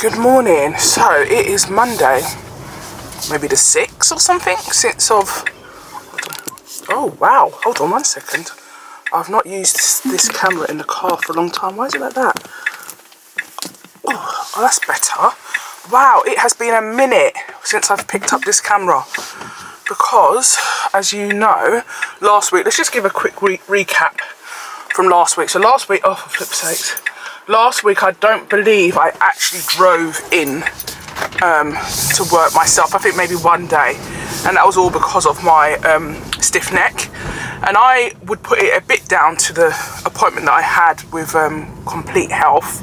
Good morning. So it is Monday, maybe the 6th or something, since of, oh wow, hold on 1 second. I've not used this camera in the car for a long time. Why is it like that? Oh, that's better. Wow, it has been a minute since I've picked up this camera because, as you know, last week, let's just give a quick recap from last week. So last week, oh for flip's sakes, last week I don't believe I actually drove in to work myself. I think maybe one day, and that was all because of my stiff neck. And I would put it a bit down to the appointment that I had with Complete Health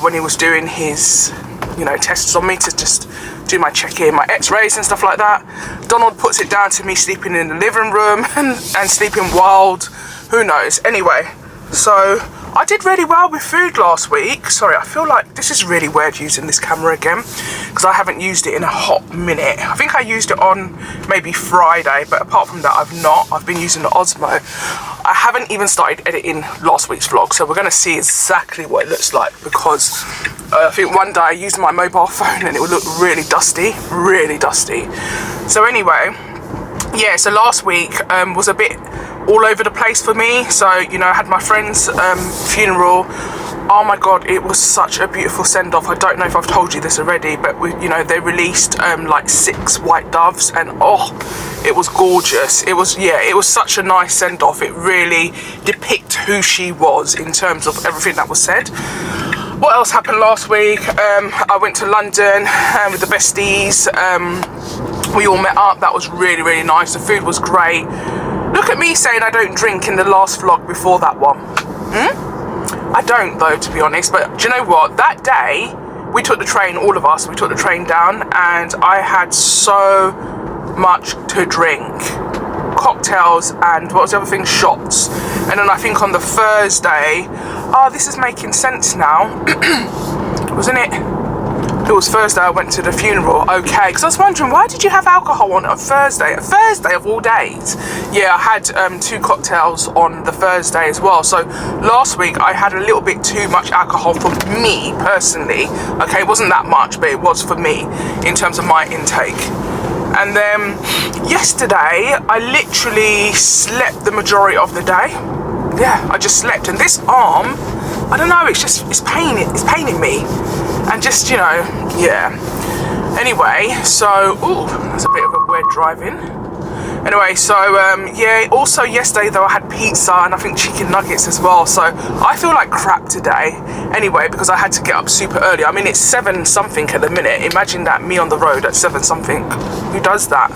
when he was doing his, you know, tests on me to just do my check-in, my x-rays and stuff like that. Donald puts it down to me sleeping in the living room and sleeping wild, who knows. Anyway, so I did really well with food last week. Sorry, I feel like this is really weird using this camera again because I haven't used it in a hot minute. I think I used it on maybe Friday, but apart from that I've not. I've been using the Osmo. I haven't even started editing last week's vlog, so we're going to see exactly what it looks like because I think one day I used my mobile phone and it would look really dusty, really dusty. So anyway, yeah, so last week was a bit all over the place for me. So, you know, I had my friend's funeral. Oh my god, it was such a beautiful send-off. I don't know if I've told you this already, but you know, they released like 6 white doves, and oh, it was gorgeous. It was, yeah, it was such a nice send-off. It really depicts who she was in terms of everything that was said. What else happened last week? I went to London with the besties. We all met up. That was really, really nice. The food was great. Look at me saying I don't drink in the last vlog before that one. I don't though, to be honest, but do you know what? That day, we took the train, all of us, we took the train down, and I had so much to drink. Cocktails and what was the other thing? Shots. And then I think on the Thursday, oh, this is making sense now, wasn't it? It was Thursday I went to the funeral, okay, because I was wondering, why did you have alcohol on a Thursday? A Thursday of all days? Yeah, I had 2 cocktails on the Thursday as well. So last week I had a little bit too much alcohol for me personally. Okay, it wasn't that much, but it was for me in terms of my intake. And then yesterday I literally slept the majority of the day. Yeah, I just slept, and this arm, I don't know, it's paining me. And just, you know, yeah. Anyway, so, ooh, that's a bit of a weird driving. Anyway, so, yeah, also yesterday, though, I had pizza and I think chicken nuggets as well. So, I feel like crap today. Anyway, because I had to get up super early. I mean, it's 7 something at the minute. Imagine that, me on the road at 7 something. Who does that?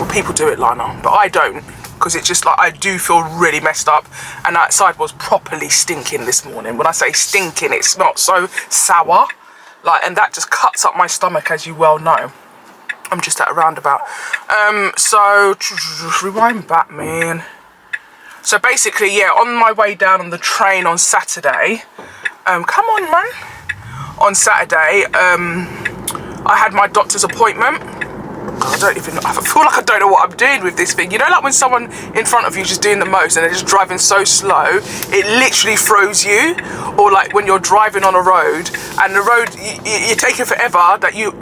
Well, people do it, Lynahlw, but I don't. Because it's just like, I do feel really messed up, and that side was properly stinking this morning. When I say stinking, it's not so sour. Like, and that just cuts up my stomach, as you well know. I'm just at a roundabout. So, rewind back, man. So basically, yeah, on my way down on the train on Saturday, come on, man. On Saturday, I had my doctor's appointment. I don't even know, I feel like I don't know what I'm doing with this thing. You know, like when someone in front of you is just doing the most and they're just driving so slow, it literally throws you. Or like when you're driving on a road and the road, you're taking forever, that you,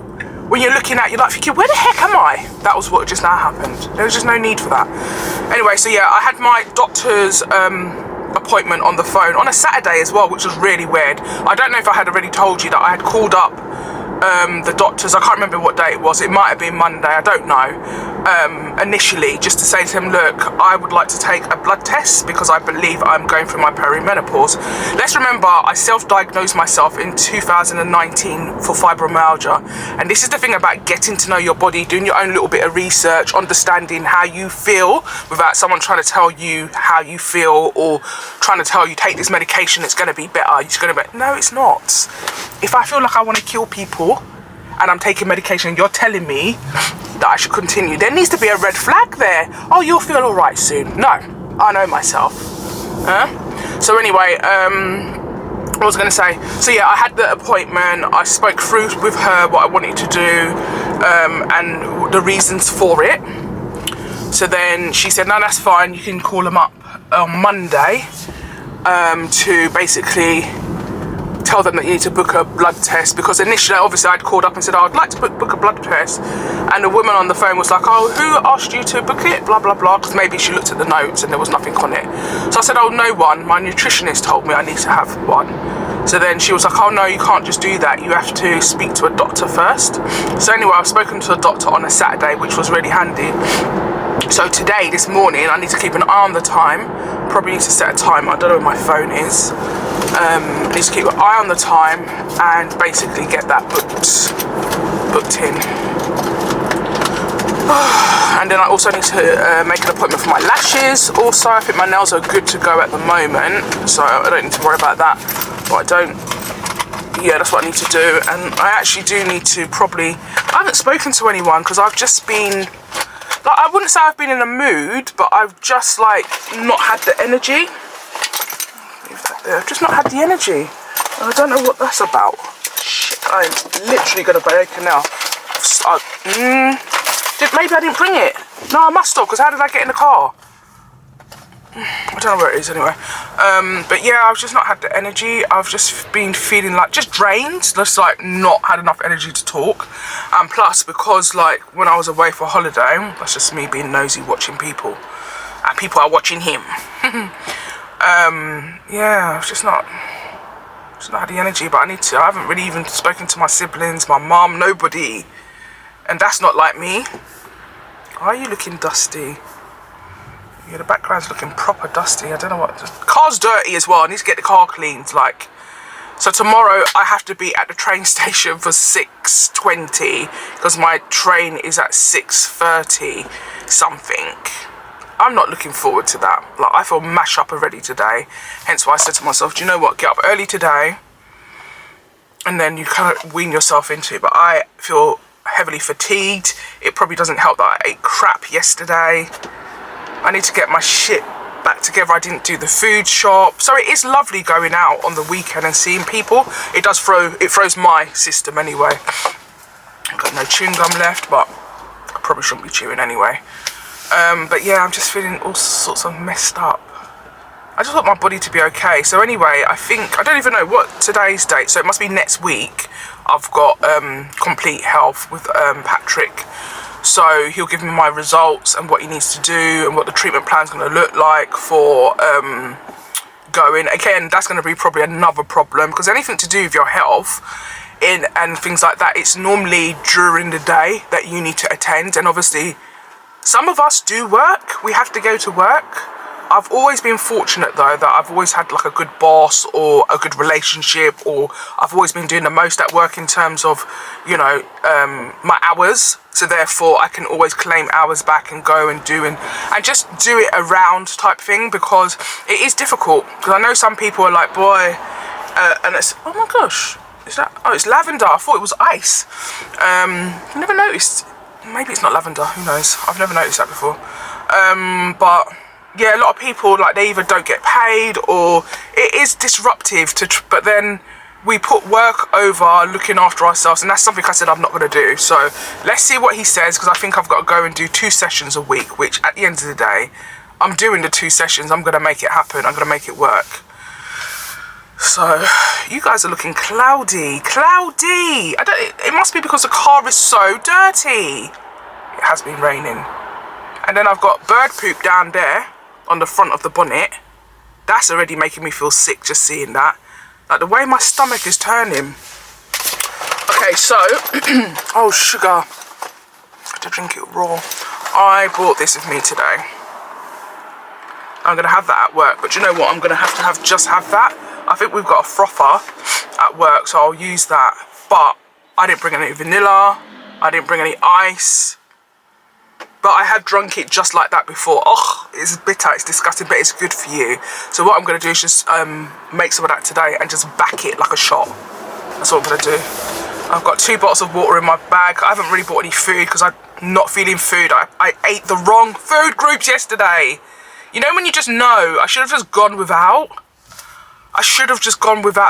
when you're looking at, you're like thinking, where the heck am I? That was what just now happened. There was just no need for that. Anyway, so yeah, I had my doctor's appointment on the phone on a Saturday as well, which was really weird. I don't know if I had already told you that I had called up the doctors, I can't remember what day it was, it might have been Monday, I don't know, initially, just to say to him, look, I would like to take a blood test because I believe I'm going through my perimenopause. Let's remember, I self-diagnosed myself in 2019 for fibromyalgia, and this is the thing about getting to know your body, doing your own little bit of research, understanding how you feel without someone trying to tell you how you feel or trying to tell you take this medication, it's going to be better, it's going to be, no, it's not. If I feel like I want to kill people and I'm taking medication and you're telling me that I should continue, there needs to be a red flag there. Oh, you'll feel all right soon. No, I know myself. So anyway, what was I going to say? So yeah, I had the appointment. I spoke through with her what I wanted to do and the reasons for it. So then she said, no, that's fine. You can call them up on Monday to basically tell them that you need to book a blood test, because initially, obviously, I'd called up and said, oh, I'd like to book a blood test, and the woman on the phone was like, oh, who asked you to book it, blah blah blah, because maybe she looked at the notes and there was nothing on it. So I said, oh, no one, my nutritionist told me I need to have one. So then she was like, oh no, you can't just do that, you have to speak to a doctor first. So anyway, I've spoken to a doctor on a Saturday, which was really handy. So today, this morning, I need to keep an eye on the time. Probably need to set a timer. I don't know where my phone is. I need to keep an eye on the time and basically get that booked in. And then I also need to make an appointment for my lashes. Also, I think my nails are good to go at the moment, so I don't need to worry about that. But yeah, that's what I need to do. And I actually do need to I haven't spoken to anyone because I've just been, like, I wouldn't say I've been in a mood, but I've just like not had the energy. Leave that there. I've just not had the energy. And I don't know what that's about. Shit, I'm literally gonna break it now. Maybe I didn't bring it. No, I must have, because how did I get in the car? I don't know where it is anyway. But yeah, I've just not had the energy. I've just been feeling like just drained, just like not had enough energy to talk. And plus, because like when I was away for holiday, that's just me being nosy watching people, and people are watching him. Yeah, I've just not had the energy, but I need to. I haven't really even spoken to my siblings, my mum, nobody, and that's not like me. Why are you looking dusty? Yeah, the background's looking proper dusty. I don't know what. The car's dirty as well. I need to get the car cleaned. Like, so tomorrow I have to be at the train station for 6:20 because my train is at 6:30 something. I'm not looking forward to that. Like, I feel mash up already today. Hence why I said to myself, do you know what? Get up early today, and then you kind of wean yourself into it. But I feel heavily fatigued. It probably doesn't help that I ate crap yesterday. I need to get my shit back together. I didn't do the food shop. So it is lovely going out on the weekend and seeing people. It throws my system anyway. I've got no chewing gum left, but I probably shouldn't be chewing anyway. But yeah, I'm just feeling all sorts of messed up. I just want my body to be okay. So anyway, I don't even know what today's date. So it must be next week. I've got complete health with Patrick. So he'll give me my results and what he needs to do and what the treatment plan's going to look like for going. Again, that's going to be probably another problem, because anything to do with your health and things like that, it's normally during the day that you need to attend. And obviously, some of us do work. We have to go to work. I've always been fortunate though that I've always had like a good boss or a good relationship, or I've always been doing the most at work in terms of, you know, my hours. So therefore I can always claim hours back and go and do and just do it around type thing, because it is difficult. Because I know some people are like, boy, and it's, oh my gosh, is that, oh, it's lavender. I thought it was ice. I never noticed. Maybe it's not lavender, who knows? I've never noticed that before. But yeah, a lot of people, like, they either don't get paid or it is disruptive but then we put work over looking after ourselves, and that's something I said I'm not going to do. So let's see what he says, because I think I've got to go and do 2 sessions a week, which at the end of the day, I'm doing the 2 sessions. I'm going to make it happen. I'm going to make it work. So you guys are looking cloudy. It must be because the car is so dirty. It has been raining. And then I've got bird poop down there on the front of the bonnet. That's already making me feel sick just seeing that. Like the way my stomach is turning. Okay, so oh, sugar. I have to drink it raw. I brought this with me today. I'm gonna have that at work, but you know what? I'm gonna have to just have that. I think we've got a frother at work, so I'll use that. But I didn't bring any vanilla. I didn't bring any ice. But I have drunk it just like that before. Oh, it's bitter, it's disgusting, but it's good for you. So what I'm going to do is just make some of that today and just back it like a shot. That's what I'm going to do. I've got 2 bottles of water in my bag. I haven't really bought any food because I'm not feeling food. I ate the wrong food groups yesterday. You know when you just know, I should have just gone without.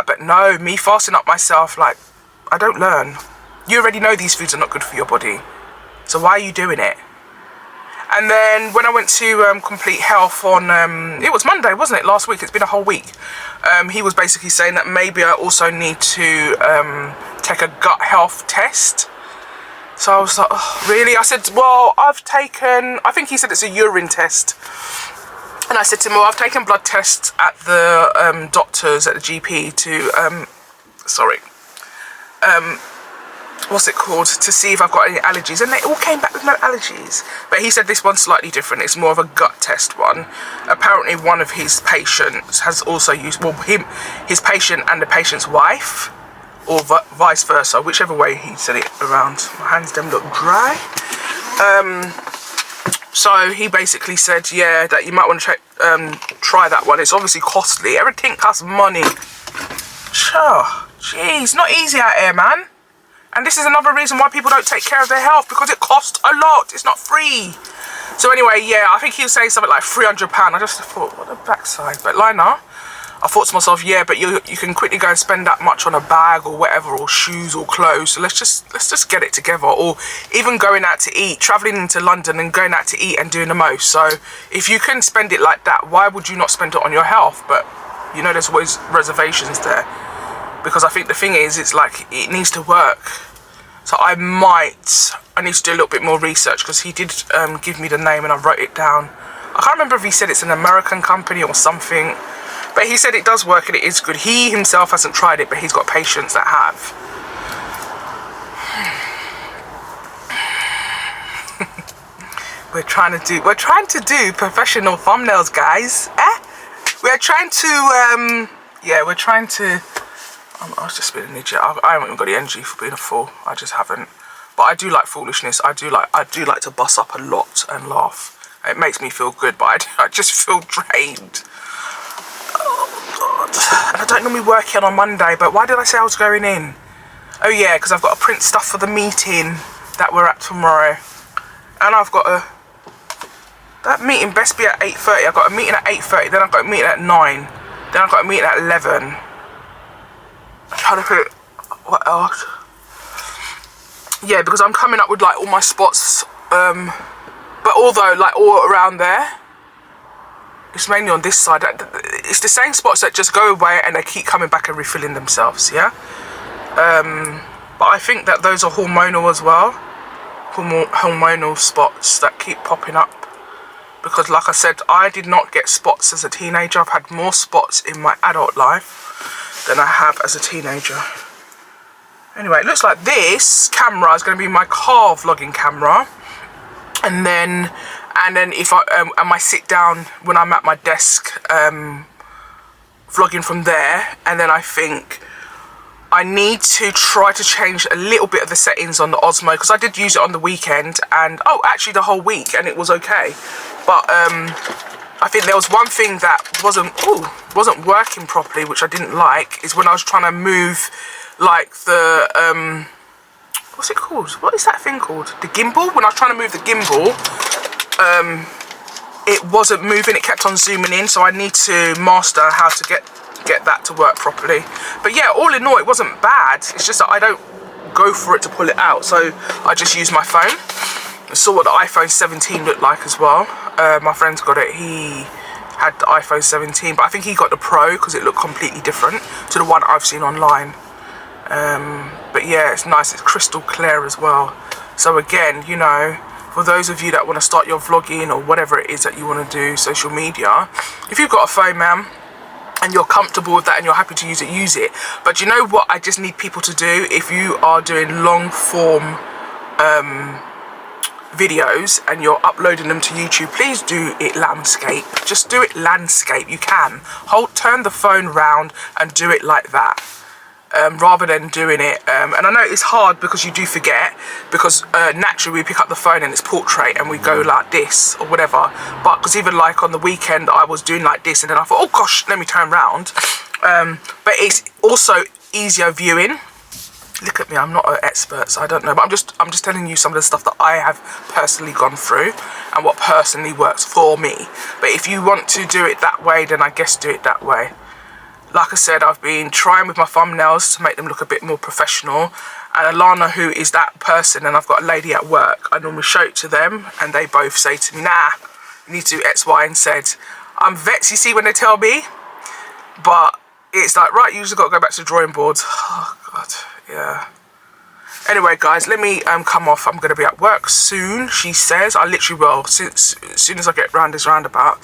But no, me fasting up myself, like, I don't learn. You already know these foods are not good for your body. So why are you doing it? And then when I went to Complete Health on, it was Monday, wasn't it, last week? It's been a whole week. He was basically saying that maybe I also need to take a gut health test. So I was like, oh, really? I said, well, I've taken, I think he said it's a urine test. And I said to him, well, I've taken blood tests at the doctors, at the GP to, what's it called, to see if I've got any allergies, and they all came back with no allergies. But he said this one's slightly different. It's more of a gut test one. Apparently one of his patients has also used, well, his patient and the patient's wife, or vice versa, whichever way he said it around. My hands them look dry. So he basically said, yeah, that you might want to try that one. It's obviously costly. Everything costs money. Sure. Jeez, not easy out here, man. And this is another reason why people don't take care of their health, because it costs a lot. It's not free. So anyway, yeah, I think he was saying something like £300. I just thought, what a backside. But Lynahlw, I thought to myself, yeah, but you can quickly go and spend that much on a bag or whatever, or shoes or clothes. So let's just get it together. Or even going out to eat, traveling into London and going out to eat and doing the most. So if you can spend it like that, why would you not spend it on your health? But you know, there's always reservations there. Because I think the thing is, it's like, it needs to work. So I need to do a little bit more research, because he did give me the name and I wrote it down. I can't remember if he said it's an American company or something, but he said it does work and it is good. He himself hasn't tried it, but he's got patients that have. We're trying to do professional thumbnails, guys. We're trying to, I was just being an idiot. I haven't even got the energy for being a fool. I just haven't. But I do like foolishness. I do like to bust up a lot and laugh. It makes me feel good, but I just feel drained. Oh God. And I don't normally work in on Monday, but why did I say I was going in? Oh yeah, because I've got to print stuff for the meeting that we're at tomorrow. And I've got that meeting best be at 8:30. I've got a meeting at 8:30, then I've got a meeting at 9. Then I've got a meeting at 11. I'm trying to think what else. Yeah, because I'm coming up with like all my spots, but although like all around there, it's mainly on this side. It's the same spots that just go away and they keep coming back and refilling themselves, yeah. But I think that those are hormonal as well, hormonal spots that keep popping up. Because like I said, I did not get spots as a teenager. I've had more spots in my adult life than I have as a teenager. Anyway, it looks like this camera is going to be my car vlogging camera, and then if I sit down when I'm at my desk vlogging from there. And then I think I need to try to change a little bit of the settings on the Osmo, because I did use it on the weekend and actually the whole week, and it was okay. But I think there was one thing that wasn't working properly, which I didn't like, is when I was trying to move like the what's it called? What is that thing called? The gimbal. When I was trying to move the gimbal, it wasn't moving. It kept on zooming in. So I need to master how to get that to work properly. But yeah, all in all, it wasn't bad. It's just that I don't go for it to pull it out. So I just use my phone. I saw what the iPhone 17 looked like as well. My friend's got it. He had the iPhone 17, but I think he got the Pro because it looked completely different to the one I've seen online. But yeah, it's nice. It's crystal clear as well. So again, you know, for those of you that want to start your vlogging or whatever it is that you want to do, social media, if you've got a phone, man, and you're comfortable with that and you're happy to use it, use it. But you know what I just need people to do? If you are doing long form videos and you're uploading them to YouTube, please do it landscape. Just do it landscape. You can turn the phone round and do it like that, rather than doing it and I know it's hard because you do forget, because naturally we pick up the phone and it's portrait and we go like this or whatever. But because even like on the weekend I was doing like this, and then I thought, oh gosh, let me turn round. But it's also easier viewing. Look at me, I'm not an expert, so I don't know, but I'm just telling you some of the stuff that I have personally gone through and what personally works for me. But if you want to do it that way, then I guess do it that way. Like I said, I've been trying with my thumbnails to make them look a bit more professional, and Alana, who is that person, and I've got a lady at work, I normally show it to them and they both say to me, nah, you need to do X, Y and Z. I'm vexed, you see, when they tell me, but it's like, right, you just got to go back to the drawing board. Oh God, yeah. Anyway guys, let me come off. I'm going to be at work soon, she says. I literally will, since as soon as I get round this roundabout,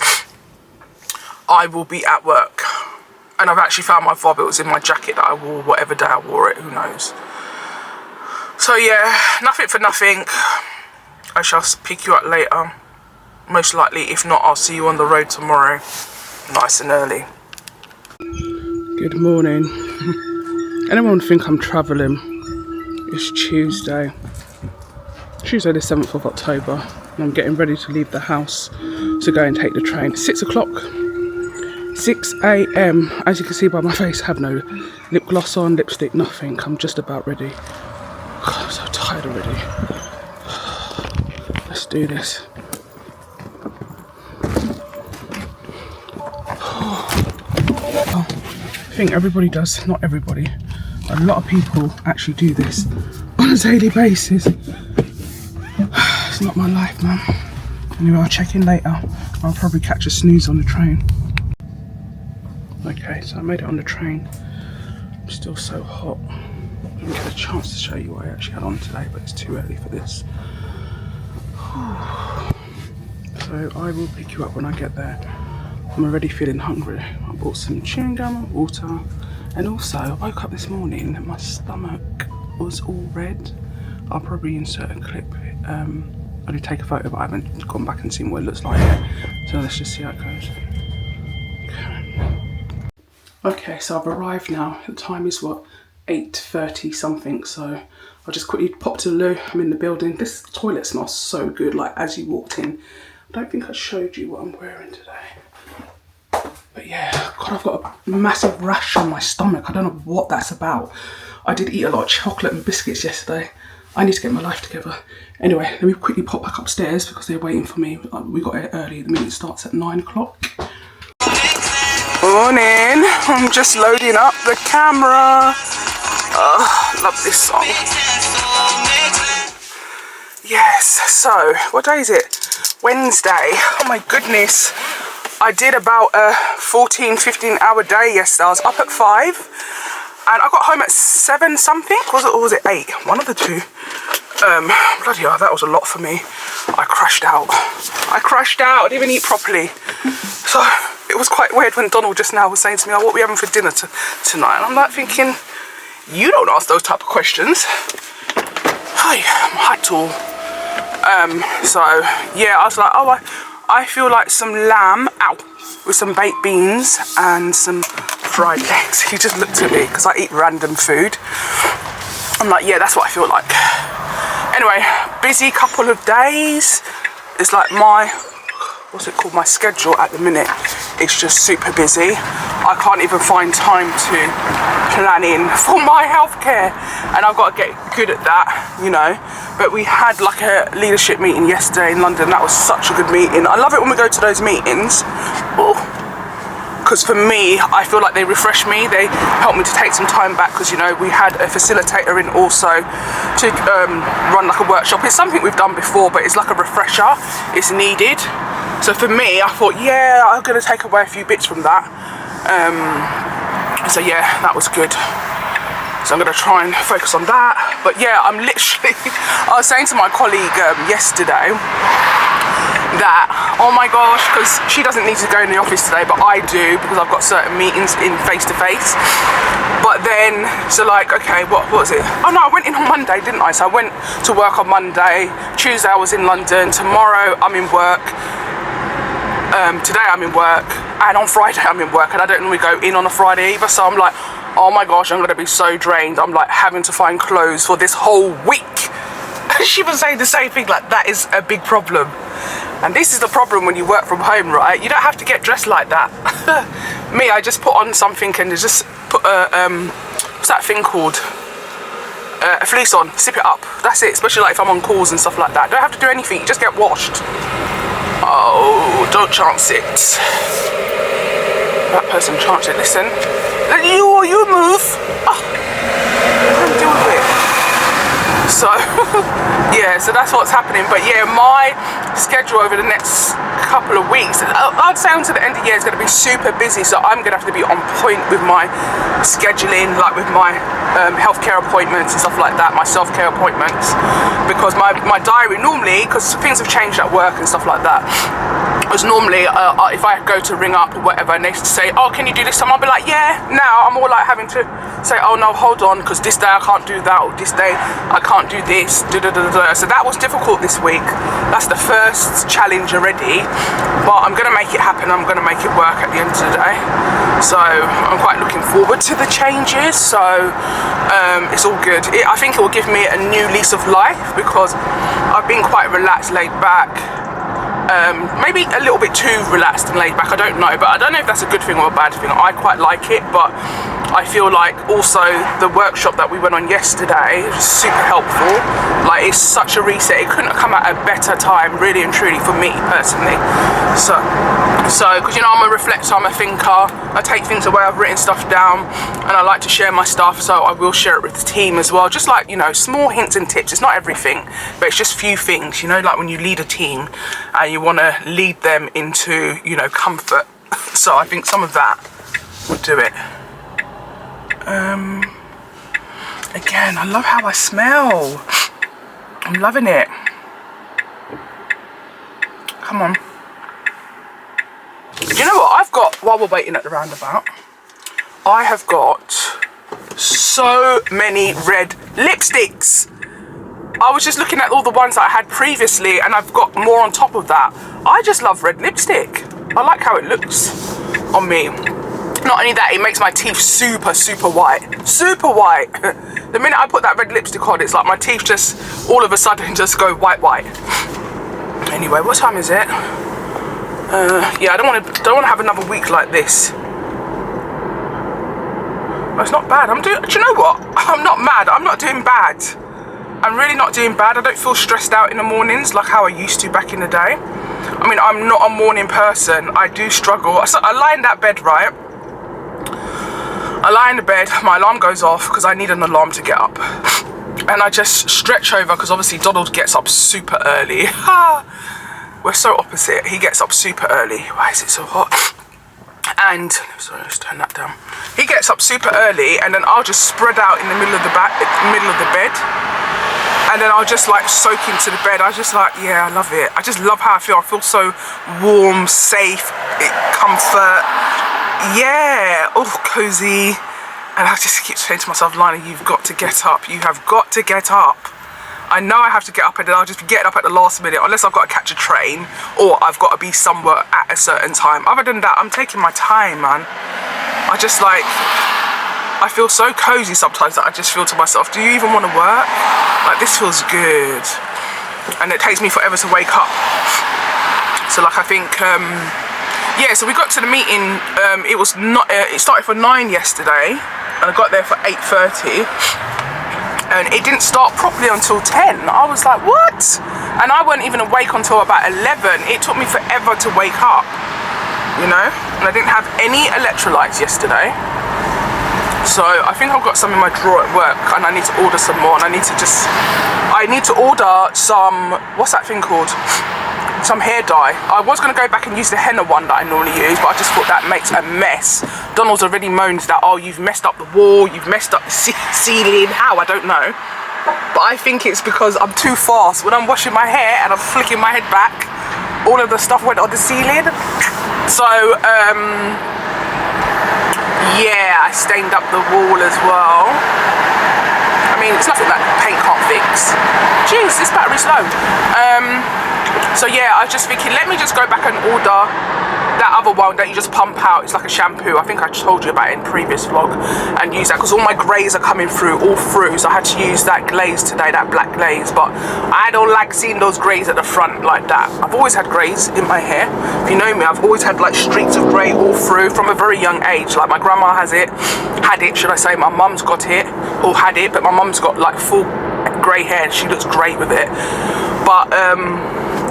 I will be at work. And I've actually found my fob. It was in my jacket that I wore whatever day I wore it, who knows. So yeah, nothing for nothing. I shall pick you up later, most likely. If not, I'll see you on the road tomorrow, nice and early. Good morning. Anyone think I'm travelling? It's Tuesday the 7th of October, and I'm getting ready to leave the house to go and take the train. 6 o'clock, 6 a.m. As you can see by my face, I have no lip gloss on, lipstick, nothing. I'm just about ready. God, I'm so tired already. Let's do this. Oh, I think everybody does, not everybody. A lot of people actually do this on a daily basis. It's not my life, man. Anyway, I'll check in later. I'll probably catch a snooze on the train. Okay, so I made it on the train. I'm still so hot. I didn't get a chance to show you what I actually had on today, but it's too early for this. So I will pick you up when I get there. I'm already feeling hungry. I bought some chewing gum, water, and also I woke up this morning and my stomach was all red. I'll probably insert a clip. I did take a photo, but I haven't gone back and seen what it looks like yet. So let's just see how it goes. Okay, so I've arrived now. The time is what, 8:30 something. So I'll just quickly pop to the loo. I'm in the building. This toilet smells so good, like as you walked in. I don't think I showed you what I'm wearing today. But yeah, God, I've got a massive rash on my stomach. I don't know what that's about. I did eat a lot of chocolate and biscuits yesterday. I need to get my life together. Anyway, let me quickly pop back upstairs because they're waiting for me. We got it early. The meeting starts at 9 o'clock. Morning. I'm just loading up the camera. Oh, love this song. Yes, so what day is it? Wednesday. Oh my goodness. I did about a 14-15 hour day yesterday. I was up at 5 and I got home at 7 something. Was it, or was it 8? One of the two. Bloody hell, that was a lot for me. I crashed out. I didn't even eat properly. So it was quite weird when Donald just now was saying to me, oh, what are we having for dinner tonight? And I'm like thinking, you don't ask those type of questions. Hi, I'm hot all. So yeah, I was like, oh, I feel like some lamb, with some baked beans and some fried legs. He just looked at me because I eat random food. I'm like, yeah, that's what I feel like. Anyway, busy couple of days. It's like my, what's it called, my schedule at the minute. It's just super busy. I can't even find time to plan in for my healthcare, and I've got to get good at that, you know. But we had like a leadership meeting yesterday in London. That was such a good meeting. I love it when we go to those meetings. Because for me, I feel like they refresh me. They help me to take some time back because, you know, we had a facilitator in also to run like a workshop. It's something we've done before, but it's like a refresher. It's needed. So for me, I thought, yeah, I'm going to take away a few bits from that. So yeah, that was good. So I'm going to try and focus on that. But yeah, I'm literally, I was saying to my colleague yesterday that, oh my gosh, because she doesn't need to go in the office today, but I do because I've got certain meetings in face-to-face. But then, so like, okay, what was it? Oh no, I went in on Monday, didn't I? So I went to work on Monday. Tuesday I was in London. Tomorrow I'm in work. Today I'm in work, and on Friday I'm in work, and I don't normally go in on a Friday either. So I'm like, oh my gosh, I'm gonna be so drained. I'm like having to find clothes for this whole week. She was saying the same thing, like that is a big problem. And this is the problem when you work from home, right? You don't have to get dressed like that. Me, I just put on something and just put what's that thing called? A fleece on, zip it up. That's it, especially like if I'm on calls and stuff like that. Don't have to do anything, you just get washed. Oh, don't chance it. That person chanced it. Listen, you move. Oh, let me deal with it. So yeah, so that's what's happening. But yeah, my schedule over the next couple of weeks, I'd say until the end of the year, is going to be super busy. So I'm going to have to be on point with my scheduling, like with my healthcare appointments and stuff like that, my self-care appointments, because my diary normally, because things have changed at work and stuff like that, because normally if I go to ring up or whatever and they say, oh, can you do this time, I'll be like, yeah. Now I'm more like having to say, oh no, hold on, because this day I can't do that, or this day I can't do this, so that was difficult this week. That's the first challenge already, but I'm going to make it happen. I'm going to make it work at the end of the day. So I'm quite looking forward to the changes. So it's all good. I think it will give me a new lease of life, because I've been quite relaxed, laid back, maybe a little bit too relaxed and laid back, I don't know, but I don't know if that's a good thing or a bad thing. I quite like it, but I feel like also the workshop that we went on yesterday was super helpful. Like, it's such a reset. It couldn't have come at a better time, really and truly, for me personally. So because you know, I'm a reflector, I'm a thinker, I take things away, I've written stuff down, and I like to share my stuff, so I will share it with the team as well. Just like, you know, small hints and tips. It's not everything, but it's just few things, you know, like when you lead a team and you want to lead them into, you know, comfort. So I think some of that would do it. Again, I love how I smell. I'm loving it. Come on. You know what I've got while we're waiting at the roundabout? I have got so many red lipsticks. I was just looking at all the ones that I had previously, and I've got more on top of that. I just love red lipstick. I like how it looks on me. Not only that, it makes my teeth super, super white. Super white. The minute I put that red lipstick on, it's like my teeth just all of a sudden just go white, white. Anyway, what time is it? Yeah, I don't want to have another week like this. Well, it's not bad. Do you know what? I'm not mad. I'm not doing bad. I'm really not doing bad. I don't feel stressed out in the mornings like how I used to back in the day. I mean, I'm not a morning person. I do struggle. So I lie in that bed, right? I lie in the bed, my alarm goes off because I need an alarm to get up. And I just stretch over, because obviously Donald gets up super early. We're so opposite. He gets up super early. Why is it so hot? And, sorry, let's turn that down. He gets up super early, and then I'll just spread out in the middle of the bed. And then I'll just like soak into the bed. I just like, yeah, I love it. I just love how I feel. I feel so warm, safe, comfort. Yeah, oh, cozy. And I just keep saying to myself, Lina, you've got to get up. You have got to get up. I know I have to get up, and then I'll just be getting up at the last minute, unless I've got to catch a train or I've got to be somewhere at a certain time. Other than that, I'm taking my time, man. I just like, I feel so cozy sometimes that I just feel to myself, do you even want to work? Like, this feels good. And it takes me forever to wake up. So like, I think, yeah, so we got to the meeting, it started for 9 yesterday, and I got there for 8:30, and it didn't start properly until 10. I was like, what? And I weren't even awake until about 11. It took me forever to wake up, you know? And I didn't have any electrolytes yesterday. So I think I've got some in my drawer at work, and I need to order some more, and I need to order some, what's that thing called? Some hair dye. I was going to go back and use the henna one that I normally use, but I just thought that makes a mess. Donald's already moaned that, oh, you've messed up the wall, you've messed up the ceiling. How? I don't know. But I think it's because I'm too fast. When I'm washing my hair and I'm flicking my head back, all of the stuff went on the ceiling. So, yeah, I stained up the wall as well. I mean, it's nothing that paint can't fix. Jeez, this battery's low. So yeah, I was just thinking, let me just go back and order that other one that you just pump out. It's like a shampoo. I think I told you about it in previous vlog, and use that because all my greys are coming through, all through. So I had to use that glaze today, that black glaze. But I don't like seeing those greys at the front like that. I've always had greys in my hair. If you know me, I've always had like streaks of grey all through from a very young age. Like my grandma had it, should I say. My mum's got it, or had it, but my mum's got like full grey hair and she looks great with it. But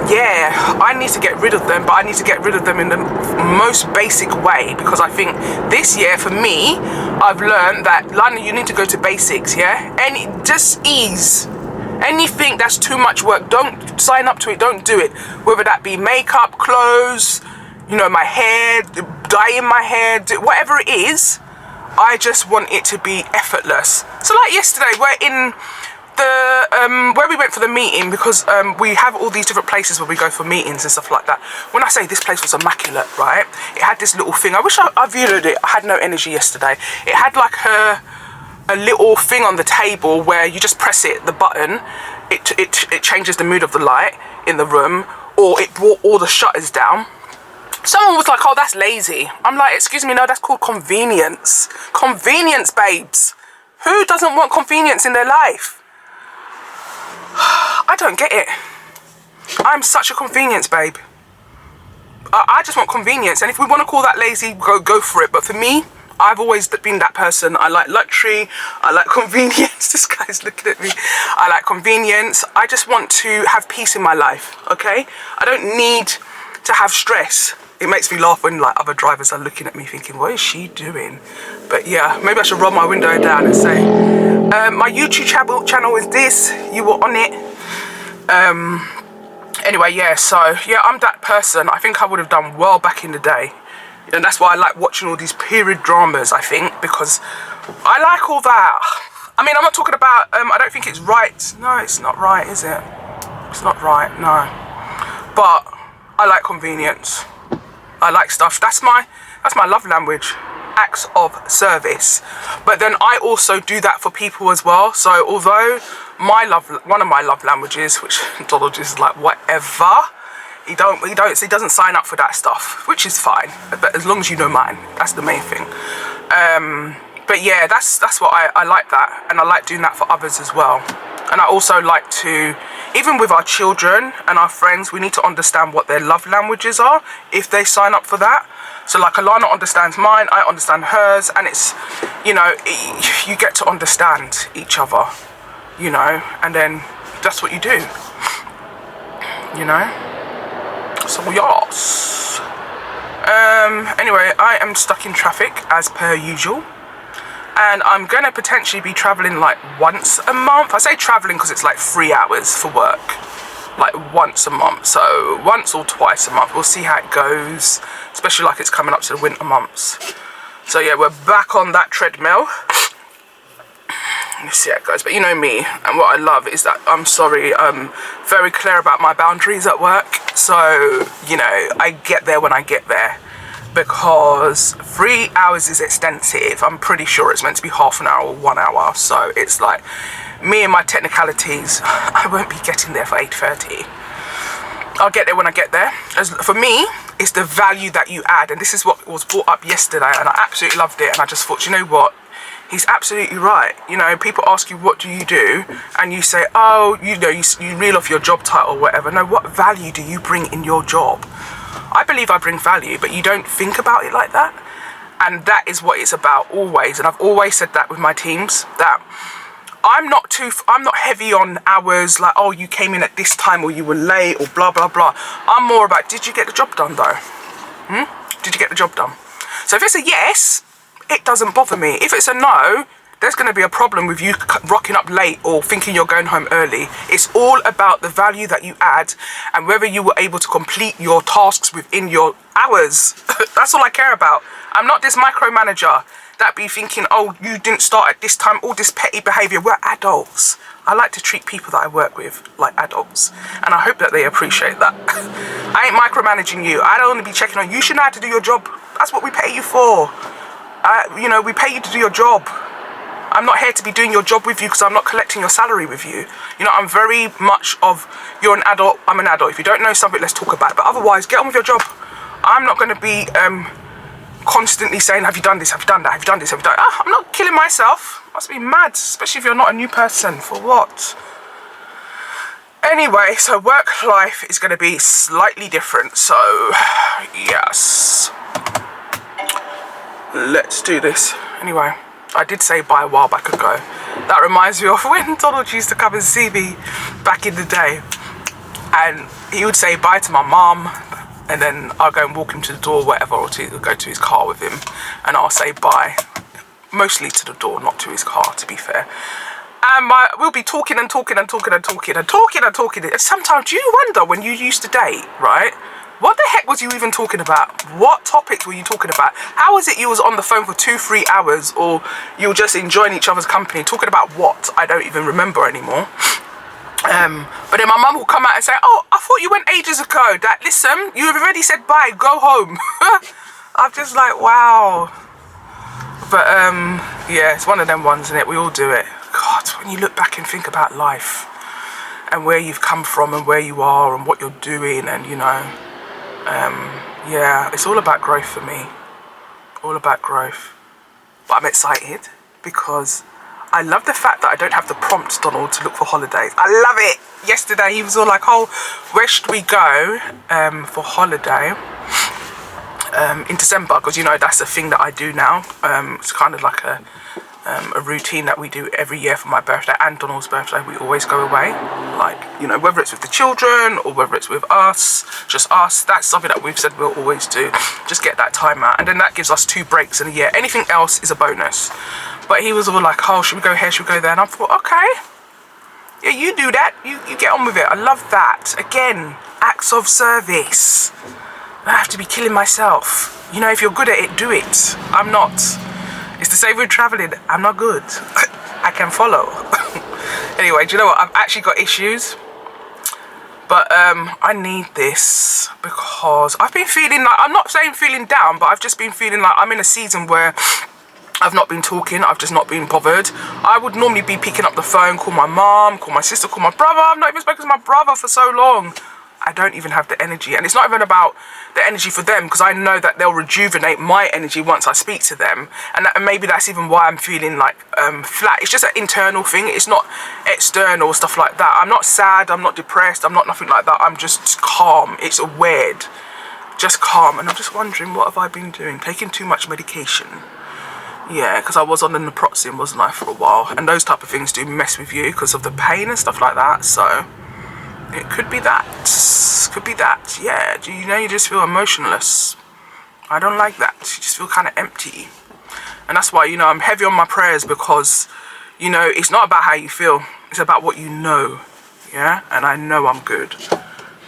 yeah, I need to get rid of them, but I need to get rid of them in the most basic way, because I think this year for me, I've learned that, Lina, you need to go to basics, yeah? And just ease. Anything that's too much work, don't sign up to it, don't do it. Whether that be makeup, clothes, you know, my hair, dyeing my hair, whatever it is, I just want it to be effortless. So like yesterday, we're in the, where we went for the meeting, because we have all these different places where we go for meetings and stuff like that. When I say this place was immaculate, right? It had this little thing. I wish I viewed it. I had no energy yesterday. It had like a little thing on the table where you just press it, the button, it changes the mood of the light in the room, or it brought all the shutters down. Someone was like, oh, that's lazy. I'm like, excuse me, no, that's called convenience. Convenience, babes. Who doesn't want convenience in their life? I don't get it. I'm such a convenience babe. I just want convenience, and if we want to call that lazy, go for it. But for me, I've always been that person. I like luxury, I like convenience. This guy's looking at me. I like convenience. I just want to have peace in my life, okay? I don't need to have stress. It makes me laugh when like other drivers are looking at me thinking, what is she doing? But yeah, maybe I should roll my window down and say, my YouTube channel is this, you were on it. Anyway, yeah, so yeah, I'm that person. I think I would have done well back in the day. And that's why I like watching all these period dramas, I think, because I like all that. I mean, I'm not talking about, I don't think it's right. No, it's not right, is it? It's not right, no. But I like convenience. I like stuff. That's my love language. Acts of service. But then I also do that for people as well. So although one of my love languages, which Donald is like whatever, he doesn't sign up for that stuff, which is fine. But as long as you know mine, that's the main thing. But yeah, that's what I like that, and I like doing that for others as well. And I also like to, even with our children and our friends, we need to understand what their love languages are if they sign up for that. So like Alana understands mine, I understand hers, and it's, you know, you get to understand each other, you know, and then that's what you do, you know. So yes. Anyway, I am stuck in traffic as per usual. And I'm going to potentially be travelling like once a month. I say travelling because it's like 3 hours for work. Like once a month. So once or twice a month. We'll see how it goes. Especially like it's coming up to the winter months. So yeah, we're back on that treadmill. Let's see how it goes. But you know me. And what I love is that, I'm sorry, I'm very clear about my boundaries at work. So, you know, I get there when I get there. Because 3 hours is extensive. I'm pretty sure it's meant to be half an hour or 1 hour. So it's like me and my technicalities. I won't be getting there for 8:30. I'll get there when I get there. As for me, it's the value that you add, and this is what was brought up yesterday, and I absolutely loved it. And I just thought, you know what? He's absolutely right. You know, people ask you, what do you do? And you say, oh, you know, you reel off your job title or whatever. No, what value do you bring in your job? I believe I bring value, but you don't think about it like that. And that is what it's about always. And I've always said that with my teams, that I'm not heavy on hours, like, oh, you came in at this time or you were late or blah, blah, blah. I'm more about, did you get the job done though? Did you get the job done? So if it's a yes, it doesn't bother me. If it's a no, there's going to be a problem with you rocking up late or thinking you're going home early. It's all about the value that you add and whether you were able to complete your tasks within your hours. That's all I care about. I'm not this micromanager that be thinking, oh, you didn't start at this time, all this petty behaviour. We're adults. I like to treat people that I work with like adults, and I hope that they appreciate that. I ain't micromanaging you. I don't want to be checking on you. You should know how to do your job. That's what we pay you for. You know, we pay you to do your job. I'm not here to be doing your job with you because I'm not collecting your salary with you. You know, I'm very much of, you're an adult, I'm an adult. If you don't know something, let's talk about it. But otherwise, get on with your job. I'm not going to be constantly saying, have you done this, have you done that, have you done this, have you done that? I'm not killing myself. Must be mad, especially if you're not a new person. For what? Anyway, so work life is going to be slightly different. So, yes. Let's do this. Anyway, I did say bye a while back ago. That reminds me of when Donald used to come and see me back in the day. And he would say bye to my mum, and then I'll go and walk him to the door, whatever, or to go to his car with him. And I'll say bye. Mostly to the door, not to his car, to be fair. And we'll be talking and talking and talking and talking and talking and talking. And sometimes you wonder when you used to date, right? What the heck was you even talking about? What topics were you talking about? How was it you was on the phone for 2-3 hours, or you were just enjoying each other's company? Talking about what? I don't even remember anymore. But then my mum will come out and say, oh, I thought you went ages ago. That, listen, you have already said bye, go home. I'm just like, wow. But yeah, it's one of them ones, isn't it? We all do it. God, when you look back and think about life and where you've come from and where you are and what you're doing, and you know, yeah, it's all about growth for me. All about growth. But I'm excited because I love the fact that I don't have the prompt, Donald, to look for holidays. I love it. Yesterday he was all like, oh, where should we go for holiday in December? Because, you know, that's a thing that I do now. It's kind of like a routine that we do every year for my birthday and Donald's birthday. We always go away, like, you know, whether it's with the children or whether it's with us, just us. That's something that we've said we'll always do. Just get that time out, and then that gives us 2 breaks in a year. Anything else is a bonus. But he was all like, oh, should we go here, should we go there? And I thought, okay, yeah, you do that, you get on with it. I love that. Again, acts of service. I have to be killing myself. You know, if you're good at it, do it. I'm not. It's the same with traveling. I'm not good. I can follow. Anyway, do you know what? I've actually got issues. But I need this because I've been feeling like, I'm not saying feeling down, but I've just been feeling like I'm in a season where I've not been talking. I've just not been bothered. I would normally be picking up the phone, call my mom, call my sister, call my brother. I've not even spoken to my brother for so long. I don't even have the energy, and it's not even about the energy for them, because I know that they'll rejuvenate my energy once I speak to them, and maybe that's even why I'm feeling like flat. It's just an internal thing. It's not external stuff like that. I'm not sad, I'm not depressed, I'm not nothing like that. I'm just calm. It's weird, just calm. And I'm just wondering, what have I been doing? Taking too much medication. Yeah, because I was on the naproxen, wasn't I, for a while, and those type of things do mess with you because of the pain and stuff like that. So it could be that. Could be that. Yeah, you know, you just feel emotionless. I don't like that. You just feel kind of empty. And that's why, you know, I'm heavy on my prayers, because, you know, it's not about how you feel. It's about what you know. Yeah? And I know I'm good.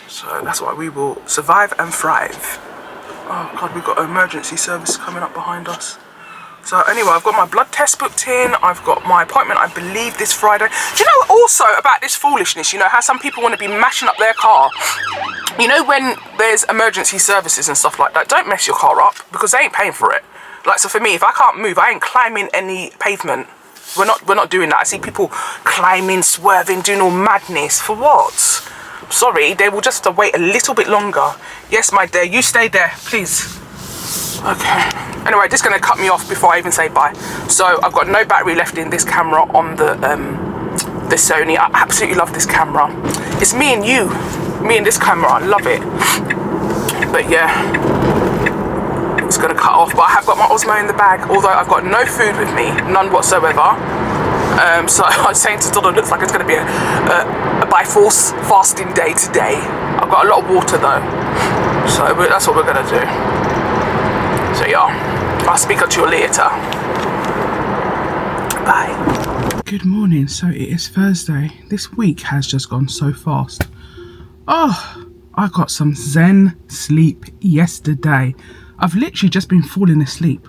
So that's why we will survive and thrive. Oh, God, we've got an emergency service coming up behind us. So anyway, I've got my blood test booked in. I've got my appointment, I believe, this Friday. Do you know also about this foolishness? You know how some people want to be mashing up their car? You know, when there's emergency services and stuff like that, don't mess your car up, because they ain't paying for it. Like, so for me, if I can't move, I ain't climbing any pavement. We're not doing that. I see people climbing, swerving, doing all madness. For what? Sorry, they will just have to wait a little bit longer. Yes, my dear, you stay there, please. Okay. Anyway, this is going to cut me off before I even say bye. So I've got no battery left in this camera on the Sony. I absolutely love this camera. It's me and you. Me and this camera. I love it. But yeah, it's going to cut off. But I have got my Osmo in the bag, although I've got no food with me. None whatsoever. So I was saying to Donald, looks like it's going to be a by force fasting day today. I've got a lot of water though. So that's what we're going to do. So yeah, I'll speak to you later. Bye. Good morning. So it is Thursday. This week has just gone so fast. Oh, I got some Zen sleep yesterday. I've literally just been falling asleep.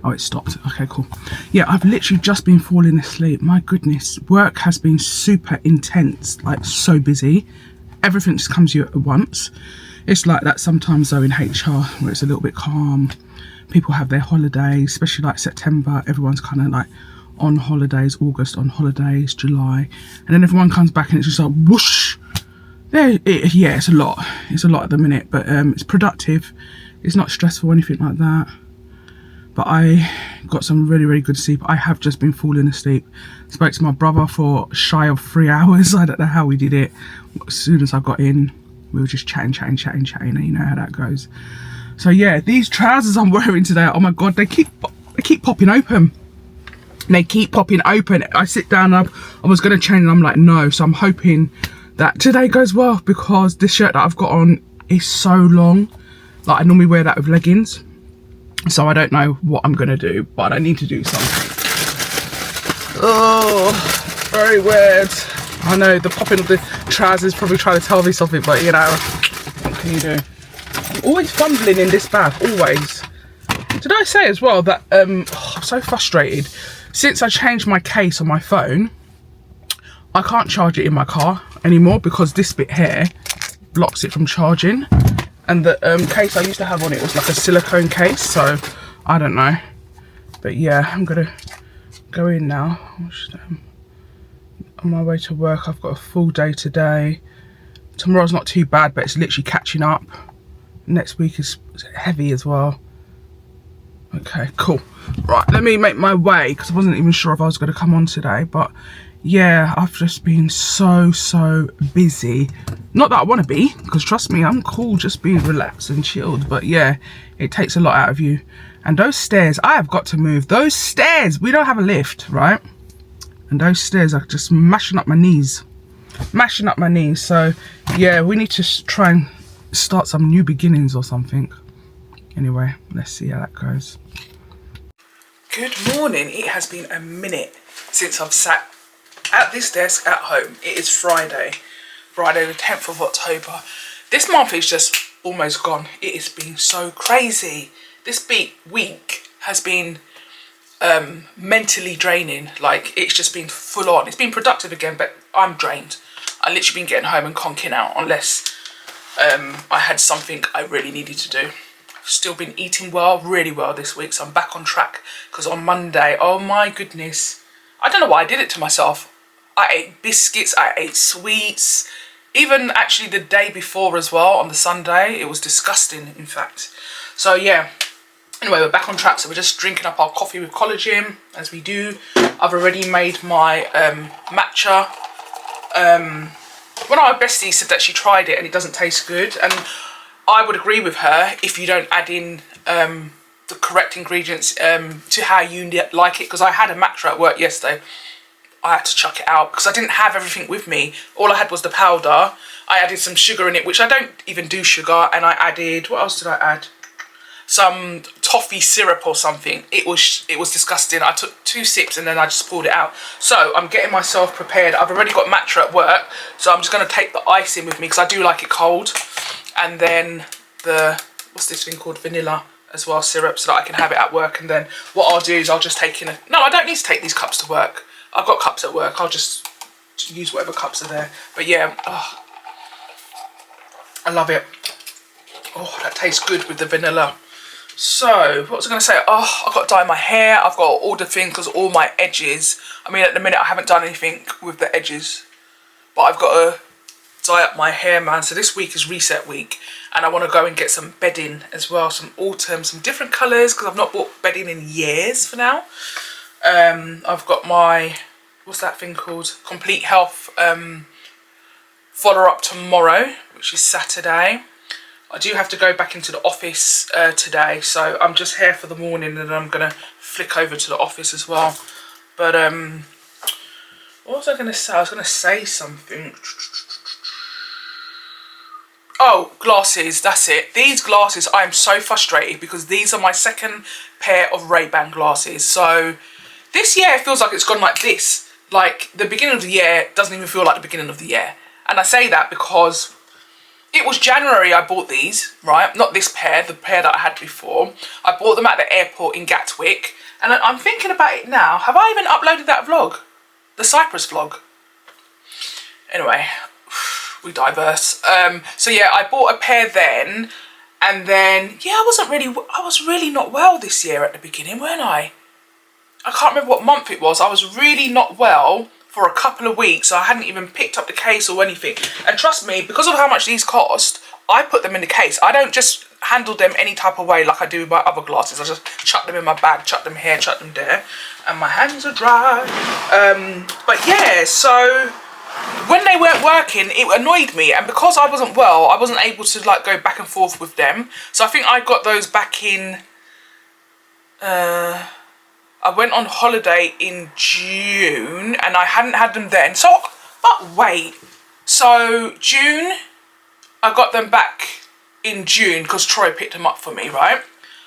Oh, it stopped. Okay, cool. Yeah, I've literally just been falling asleep. My goodness, work has been super intense, like so busy. Everything just comes to you at once. It's like that sometimes though in HR, where it's a little bit calm. People have their holidays, especially like September. Everyone's kind of like on holidays, August on holidays, July. And then everyone comes back and it's just like whoosh. Yeah, it's a lot. It's a lot at the minute, but it's productive. It's not stressful or anything like that. But I got some really, really good sleep. I have just been falling asleep. Spoke to my brother for shy of 3 hours. I don't know how we did it. As soon as I got in, we were just chatting, and you know how that goes. So yeah, these trousers I'm wearing today, oh my God, they keep popping open. They keep popping open. I sit down, I was going to change and I'm like, no. So I'm hoping that today goes well, because this shirt that I've got on is so long. Like I normally wear that with leggings. So I don't know what I'm going to do, but I need to do something. Oh, very weird. I know the popping of the trousers probably trying to tell me something, but you know, what can you do? I'm always fumbling in this bag, always. Did I say as well that I'm so frustrated. Since I changed my case on my phone, I can't charge it in my car anymore because this bit here blocks it from charging. And the case I used to have on it was like a silicone case, so I don't know. But yeah, I'm gonna go in now. On my way to work, I've got a full day today. Tomorrow's not too bad, but it's literally catching up. Next week is heavy as well. Okay, cool. Right, let me make my way because I wasn't even sure if I was going to come on today. But yeah, I've just been so busy. Not that I want to be, because trust me, I'm cool just being relaxed and chilled. But yeah, it takes a lot out of you. And those stairs, I have got to move. Those stairs, we don't have a lift, right? And those stairs are just mashing up my knees. Mashing up my knees. So yeah, we need to try and start some new beginnings or something. Anyway, let's see how that goes. Good morning. It has been a minute since I've sat at this desk at home. It is Friday the 10th of October. This month is just almost gone. It has been so crazy. This week has been mentally draining. Like, it's just been full on. It's been productive again, but I'm drained. I literally been getting home and conking out unless I had something I really needed to do. Still been eating well, really well this week, so I'm back on track. Because on Monday, oh my goodness, I don't know why I did it to myself. I ate biscuits, I ate sweets, even actually the day before as well, on the Sunday. It was disgusting, in fact. So yeah, anyway, we're back on track. So we're just drinking up our coffee with collagen, as we do. I've already made my matcha. One of our besties said that she tried it and it doesn't taste good. And I would agree with her if you don't add in the correct ingredients to how you like it. Because I had a matcha at work yesterday. I had to chuck it out because I didn't have everything with me. All I had was the powder. I added some sugar in it, which I don't even do sugar. And I added, what else did I add? Some toffee syrup or something. It was disgusting. I took 2 sips and then I just pulled it out. So I'm getting myself prepared. I've already got matcha at work. So I'm just going to take the ice in with me because I do like it cold. And then the, what's this thing called, vanilla as well, syrup, so that I can have it at work. And then what I'll do is I'll just take in a, no, I don't need to take these cups to work. I've got cups at work. I'll just use whatever cups are there. But yeah, oh, I love it. Oh, that tastes good with the vanilla. So, what was I going to say? Oh, I've got to dye my hair. I've got all the things because all my edges. I mean, at the minute I haven't done anything with the edges. But I've got to dye up my hair, man. So this week is reset week, and I want to go and get some bedding as well, some autumn, some different colours, because I've not bought bedding in years for now. I've got my, what's that thing called, Complete Health follow up tomorrow, which is Saturday. I do have to go back into the office today, so I'm just here for the morning and I'm gonna flick over to the office as well. But what was I gonna say? I was gonna say something. Oh, glasses, that's it. These glasses, I am so frustrated because these are my second pair of Ray-Ban glasses. So this year feels like it's gone like this. Like the beginning of the year doesn't even feel like the beginning of the year. And I say that because it was January I bought these, right? Not this pair, the pair that I had before. I bought them at the airport in Gatwick. And I'm thinking about it now. Have I even uploaded that vlog? The Cyprus vlog? Anyway, we diverse. So yeah, I bought a pair then. And then, yeah, I was really not well this year at the beginning, weren't I? I can't remember what month it was. I was really not well for a couple of weeks. So I hadn't even picked up the case or anything. And trust me, because of how much these cost, I put them in the case. I don't just handle them any type of way like I do with my other glasses. I just chuck them in my bag, chuck them here, chuck them there. And my hands are dry. But yeah, so when they weren't working, it annoyed me. And because I wasn't well, I wasn't able to like go back and forth with them. So I think I got those back in... I went on holiday in June and I hadn't had them then. So, but wait. So June, I got them back in June because Troy picked them up for me, right?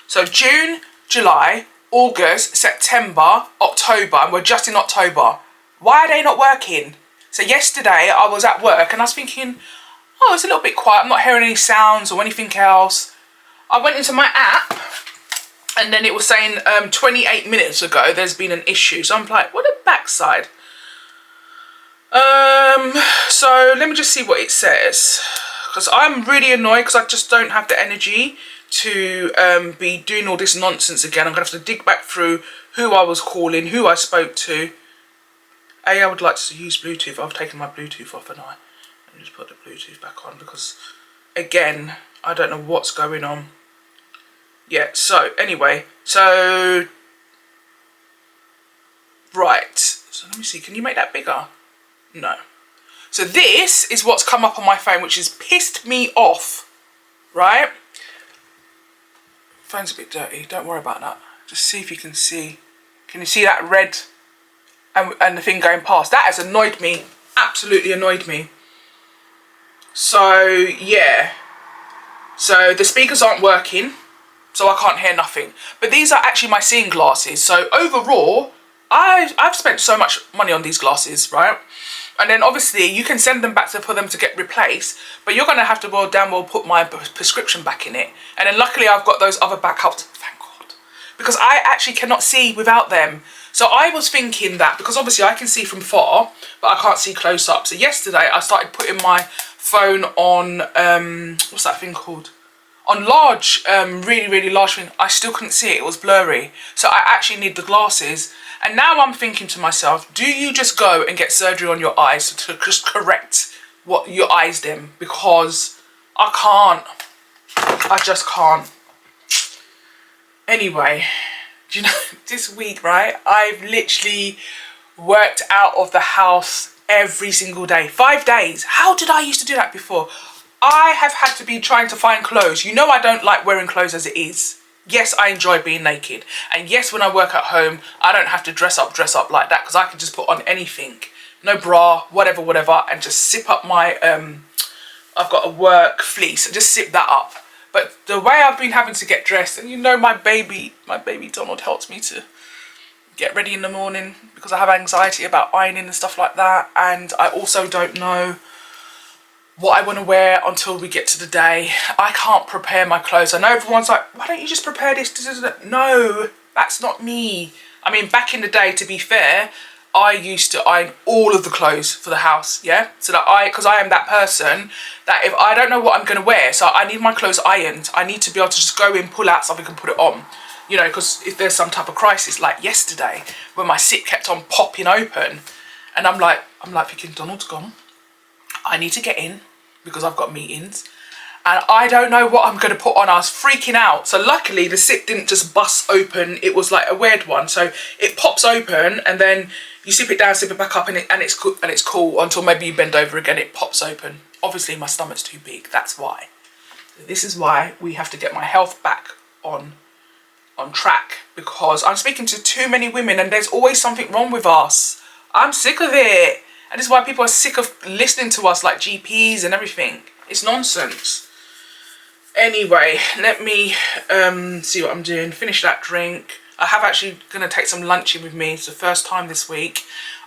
So June, July, August, September, October, and we're just in October. Why are they not working? So yesterday I was at work and I was thinking, oh, it's a little bit quiet. I'm not hearing any sounds or anything else. I went into my app and then it was saying 28 minutes ago there's been an issue. So I'm like, what a backside. So let me just see what it says. Because I'm really annoyed because I just don't have the energy to be doing all this nonsense again. I'm going to have to dig back through who I was calling, who I spoke to. I would like to use Bluetooth. I've taken my Bluetooth off and let me just put the Bluetooth back on because, again, I don't know what's going on. Yeah, so anyway, so, right. So let me see, can you make that bigger? No. So this is what's come up on my phone, which has pissed me off, right? Phone's a bit dirty, don't worry about that. Just see if you can see. Can you see that red and the thing going past? That has annoyed me, absolutely annoyed me. So, yeah. So the speakers aren't working, so I can't hear nothing. But these are actually my seeing glasses. So overall, I've spent so much money on these glasses, right? And then obviously you can send them back for them to get replaced, but you're going to have to put my prescription back in it. And then luckily I've got those other backups, thank God, because I actually cannot see without them. So I was thinking that, because obviously I can see from far, but I can't see close up. So yesterday I started putting my phone on, what's that thing called? On large, really large thing. I still couldn't see it, it was blurry. So I actually need the glasses. And now I'm thinking to myself, do you just go and get surgery on your eyes to just correct what your eyes them? Because I can't. I just can't. Anyway, do you know, this week, right, I've literally worked out of the house every single day. 5 days. How did I used to do that before? I have had to be trying to find clothes. You know I don't like wearing clothes as it is. Yes, I enjoy being naked. And yes, when I work at home, I don't have to dress up like that because I can just put on anything. No bra, whatever, and just zip up my, I've got a work fleece and just zip that up. But the way I've been having to get dressed, and you know my baby Donald helps me to get ready in the morning because I have anxiety about ironing and stuff like that. And I also don't know what I want to wear until we get to the day. I can't prepare my clothes. I know everyone's like, why don't you just prepare this? No, that's not me. I mean, back in the day, to be fair, I used to iron all of the clothes for the house, yeah? So that because I am that person that if I don't know what I'm going to wear, so I need my clothes ironed, I need to be able to just go in, pull out something and put it on. You know, because if there's some type of crisis, like yesterday, when my zip kept on popping open, and I'm like thinking, Donald's gone. I need to get in because I've got meetings and I don't know what I'm going to put on. I was freaking out. So luckily the zip didn't just bust open. It was like a weird one. So it pops open and then you zip it down, zip it back up, and it's cool until maybe you bend over again, it pops open. Obviously my stomach's too big. That's why. This is why we have to get my health back on track, because I'm speaking to too many women and there's always something wrong with us. I'm sick of it. And this is why people are sick of listening to us, like GPs and everything. It's nonsense. Anyway, let me see what I'm doing. Finish that drink. I have actually going to take some lunch in with me. It's the first time this week.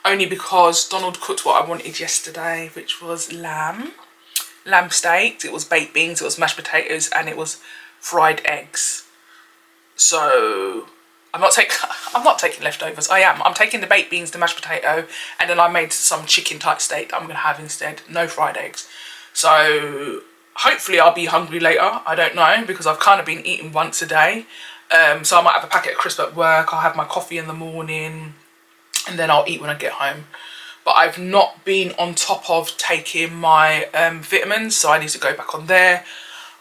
Only because Donald cooked what I wanted yesterday, which was lamb steak. It was baked beans, it was mashed potatoes, and it was fried eggs. So I'm not taking leftovers. I'm taking the baked beans, the mashed potato, and then I made some chicken type steak that I'm going to have instead. No fried eggs. So hopefully I'll be hungry later. I don't know, because I've kind of been eating once a day. So I might have a packet of crisps at work. I'll have my coffee in the morning and then I'll eat when I get home. But I've not been on top of taking my vitamins, so I need to go back on there.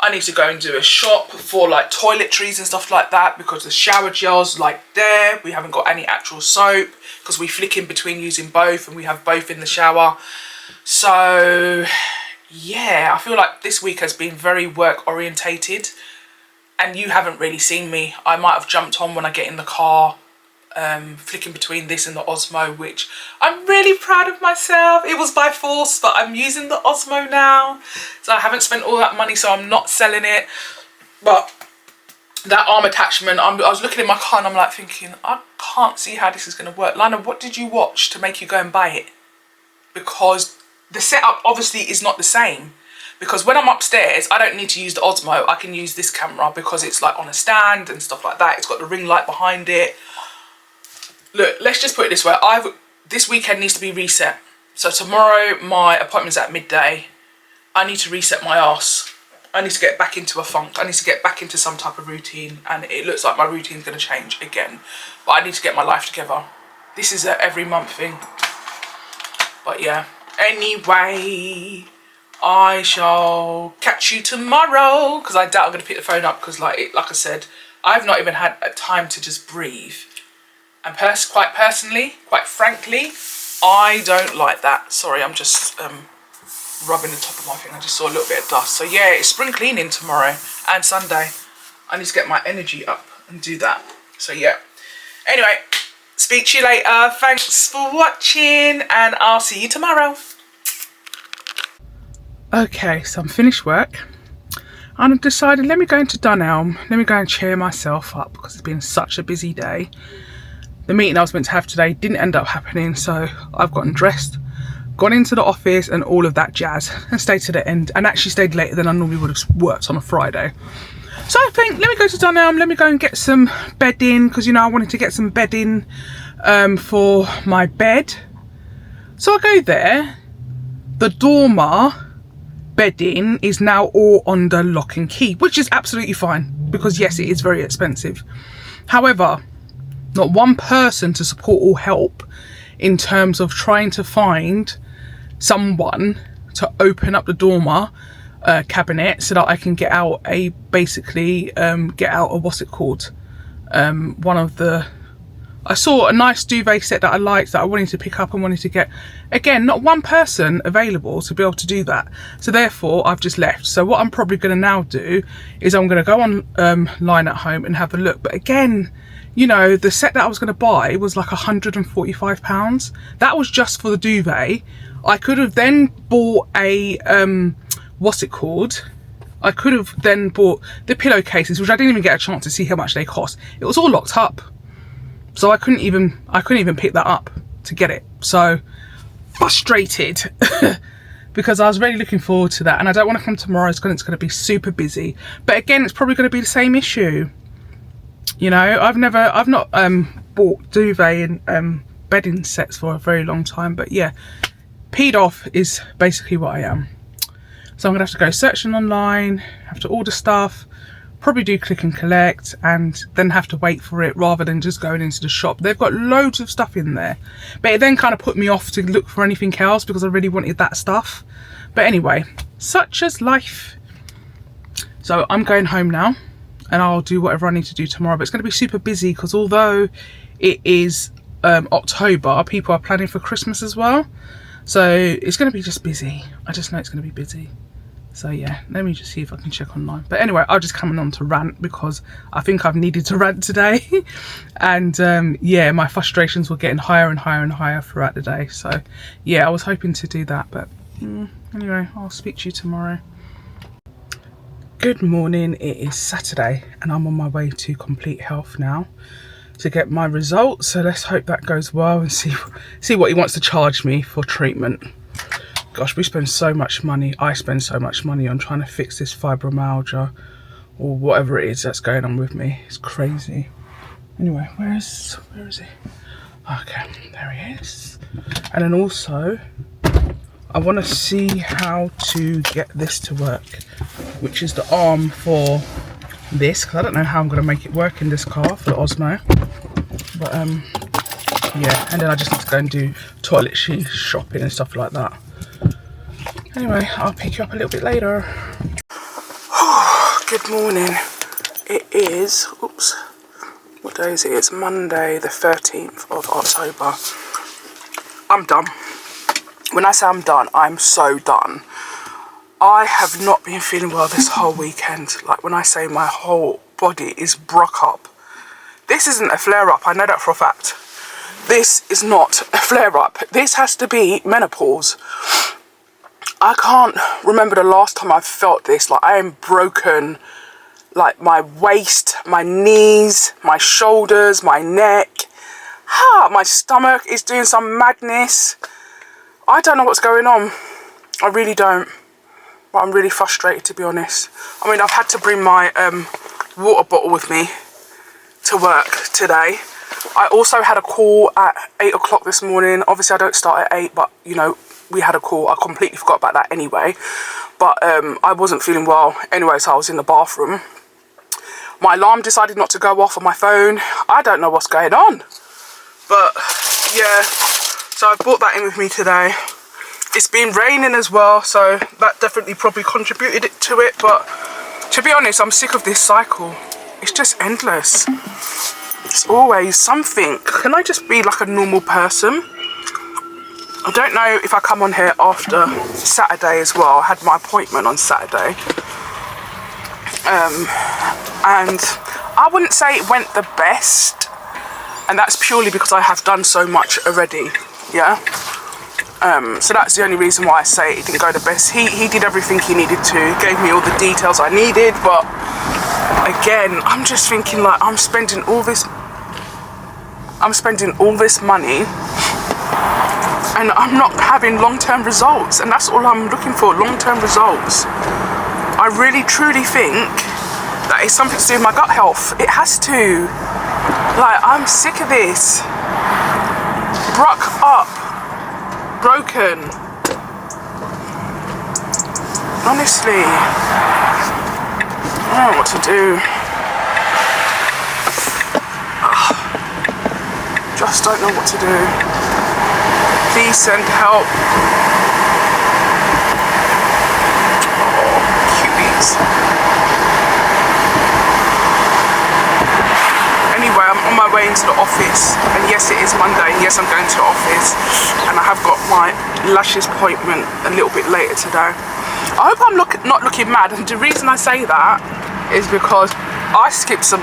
I need to go and do a shop for like toiletries and stuff like that, because the shower gel's like there. We haven't got any actual soap because we flick in between using both, and we have both in the shower. So yeah, I feel like this week has been very work orientated, and you haven't really seen me. I might have jumped on when I get in the car, flicking between this and the Osmo, which I'm really proud of myself. It was by force, but I'm using the Osmo now, so I haven't spent all that money, so I'm not selling it. But that arm attachment, I was looking in my car and I'm like thinking, I can't see how this is going to work. Lynahlw, what did you watch to make you go and buy it? Because the setup obviously is not the same. Because when I'm upstairs, I don't need to use the Osmo. I can use this camera because it's like on a stand and stuff like that. It's got the ring light behind it. Look, let's just put it this way. This weekend needs to be reset. So tomorrow my appointment's at midday. I need to reset my arse. I need to get back into a funk. I need to get back into some type of routine. And it looks like my routine's going to change again. But I need to get my life together. This is a every month thing. But yeah. Anyway, I shall catch you tomorrow. Because I doubt I'm going to pick the phone up. Because like I said, I've not even had a time to just breathe. And quite frankly, I don't like that. Sorry, I'm just rubbing the top of my thing. I just saw a little bit of dust. So yeah, it's spring cleaning tomorrow and Sunday. I need to get my energy up and do that. So yeah. Anyway, speak to you later. Thanks for watching and I'll see you tomorrow. Okay, so I'm finished work. And I've decided, let me go into Lynahlw. Let me go and cheer myself up because it's been such a busy day. The meeting I was meant to have today didn't end up happening, so I've gotten dressed, gone into the office and all of that jazz and stayed to the end, and actually stayed later than I normally would have worked on a Friday. So I think, let me go to Lynahlw, let me go and get some bedding, because you know I wanted to get some bedding for my bed. So I go there, the dormer bedding is now all under lock and key, which is absolutely fine, because yes, it is very expensive. However, not one person to support or help in terms of trying to find someone to open up the dormer cabinet so that I can get out what's it called, I saw a nice duvet set that I liked, that I wanted to pick up and wanted to get. Again, not one person available to be able to do that. So therefore, I've just left. So what I'm probably going to now do is I'm going to go on Lynahlw and have a look. But again, you know, the set that I was going to buy was like £145. That was just for the duvet. I could have then bought a, what's it called? I could have then bought the pillowcases, which I didn't even get a chance to see how much they cost. It was all locked up. So I couldn't even pick that up to get it. So frustrated because I was really looking forward to that, and I don't want to come tomorrow. It's going to be super busy. But again, it's probably going to be the same issue. You know, I've not bought duvet and bedding sets for a very long time. But yeah, peed off is basically what I am. So I'm gonna have to go searching online, have to order stuff. Probably do click and collect and then have to wait for it rather than just going into the shop. They've got loads of stuff in there, but it then kind of put me off to look for anything else because I really wanted that stuff. But anyway, such is life. So I'm going home now and I'll do whatever I need to do tomorrow. But it's going to be super busy because although it is October, people are planning for Christmas as well. So it's going to be just busy. I just know it's going to be busy. So yeah, let me just see if I can check online. But anyway, I'll just come on to rant because I think I've needed to rant today. And yeah, my frustrations were getting higher and higher and higher throughout the day. So yeah, I was hoping to do that. But anyway, I'll speak to you tomorrow. Good morning, it is Saturday and I'm on my way to Complete Health now to get my results. So let's hope that goes well and see what he wants to charge me for treatment. Gosh, we spend so much money. I spend so much money on trying to fix this fibromyalgia or whatever it is that's going on with me. It's crazy. Anyway, where is he? Okay, there he is. And then also, I want to see how to get this to work, which is the arm for this, because I don't know how I'm going to make it work in this car for the Osmo. But yeah, and then I just need to go and do toiletry shopping and stuff like that. Anyway, I'll pick you up a little bit later. Good morning. It is, oops, what day is it? It's Monday the 13th of October. I'm done. When I say I'm done, I'm so done. I have not been feeling well this whole weekend. Like when I say my whole body is broke up. This isn't a flare-up, I know that for a fact. This is not a flare-up. This has to be menopause. I can't remember the last time I felt this. Like I am broken like my waist, my knees, my shoulders, my neck. My stomach is doing some madness. I don't know what's going on. I really don't. But I'm really frustrated, to be honest. I mean, I've had to bring my water bottle with me to work today. I also had a call at 8 o'clock this morning. Obviously, I don't start at 8, but, you know, we had a call. I completely forgot about that anyway. But I wasn't feeling well anyway, so I was in the bathroom. My alarm decided not to go off on my phone. I don't know what's going on. But, yeah, so I brought that in with me today. It's been raining as well, so that definitely probably contributed to it. But, to be honest, I'm sick of this cycle. It's just endless. It's always something. Can I just be like a normal person? I don't know if I come on here after Saturday as well. I had my appointment on Saturday. And I wouldn't say it went the best, and that's purely because I have done so much already, yeah. So that's the only reason why I say it didn't go the best. He did everything he needed to, gave me all the details I needed, but again, I'm just thinking like I'm spending all this money and I'm not having long-term results, and that's all I'm looking for, long-term results. I really truly think that it's something to do with my gut health. It has to. Like, I'm sick of this. Broken. Honestly, I don't know what to do. Just don't know what to do. Please send help. Anyway, I'm on my way into the office, and yes, it is Monday, and yes, I'm going to the office, and I have got my lashes appointment a little bit later today. I hope I'm not looking mad, and the reason I say that is because I skipped some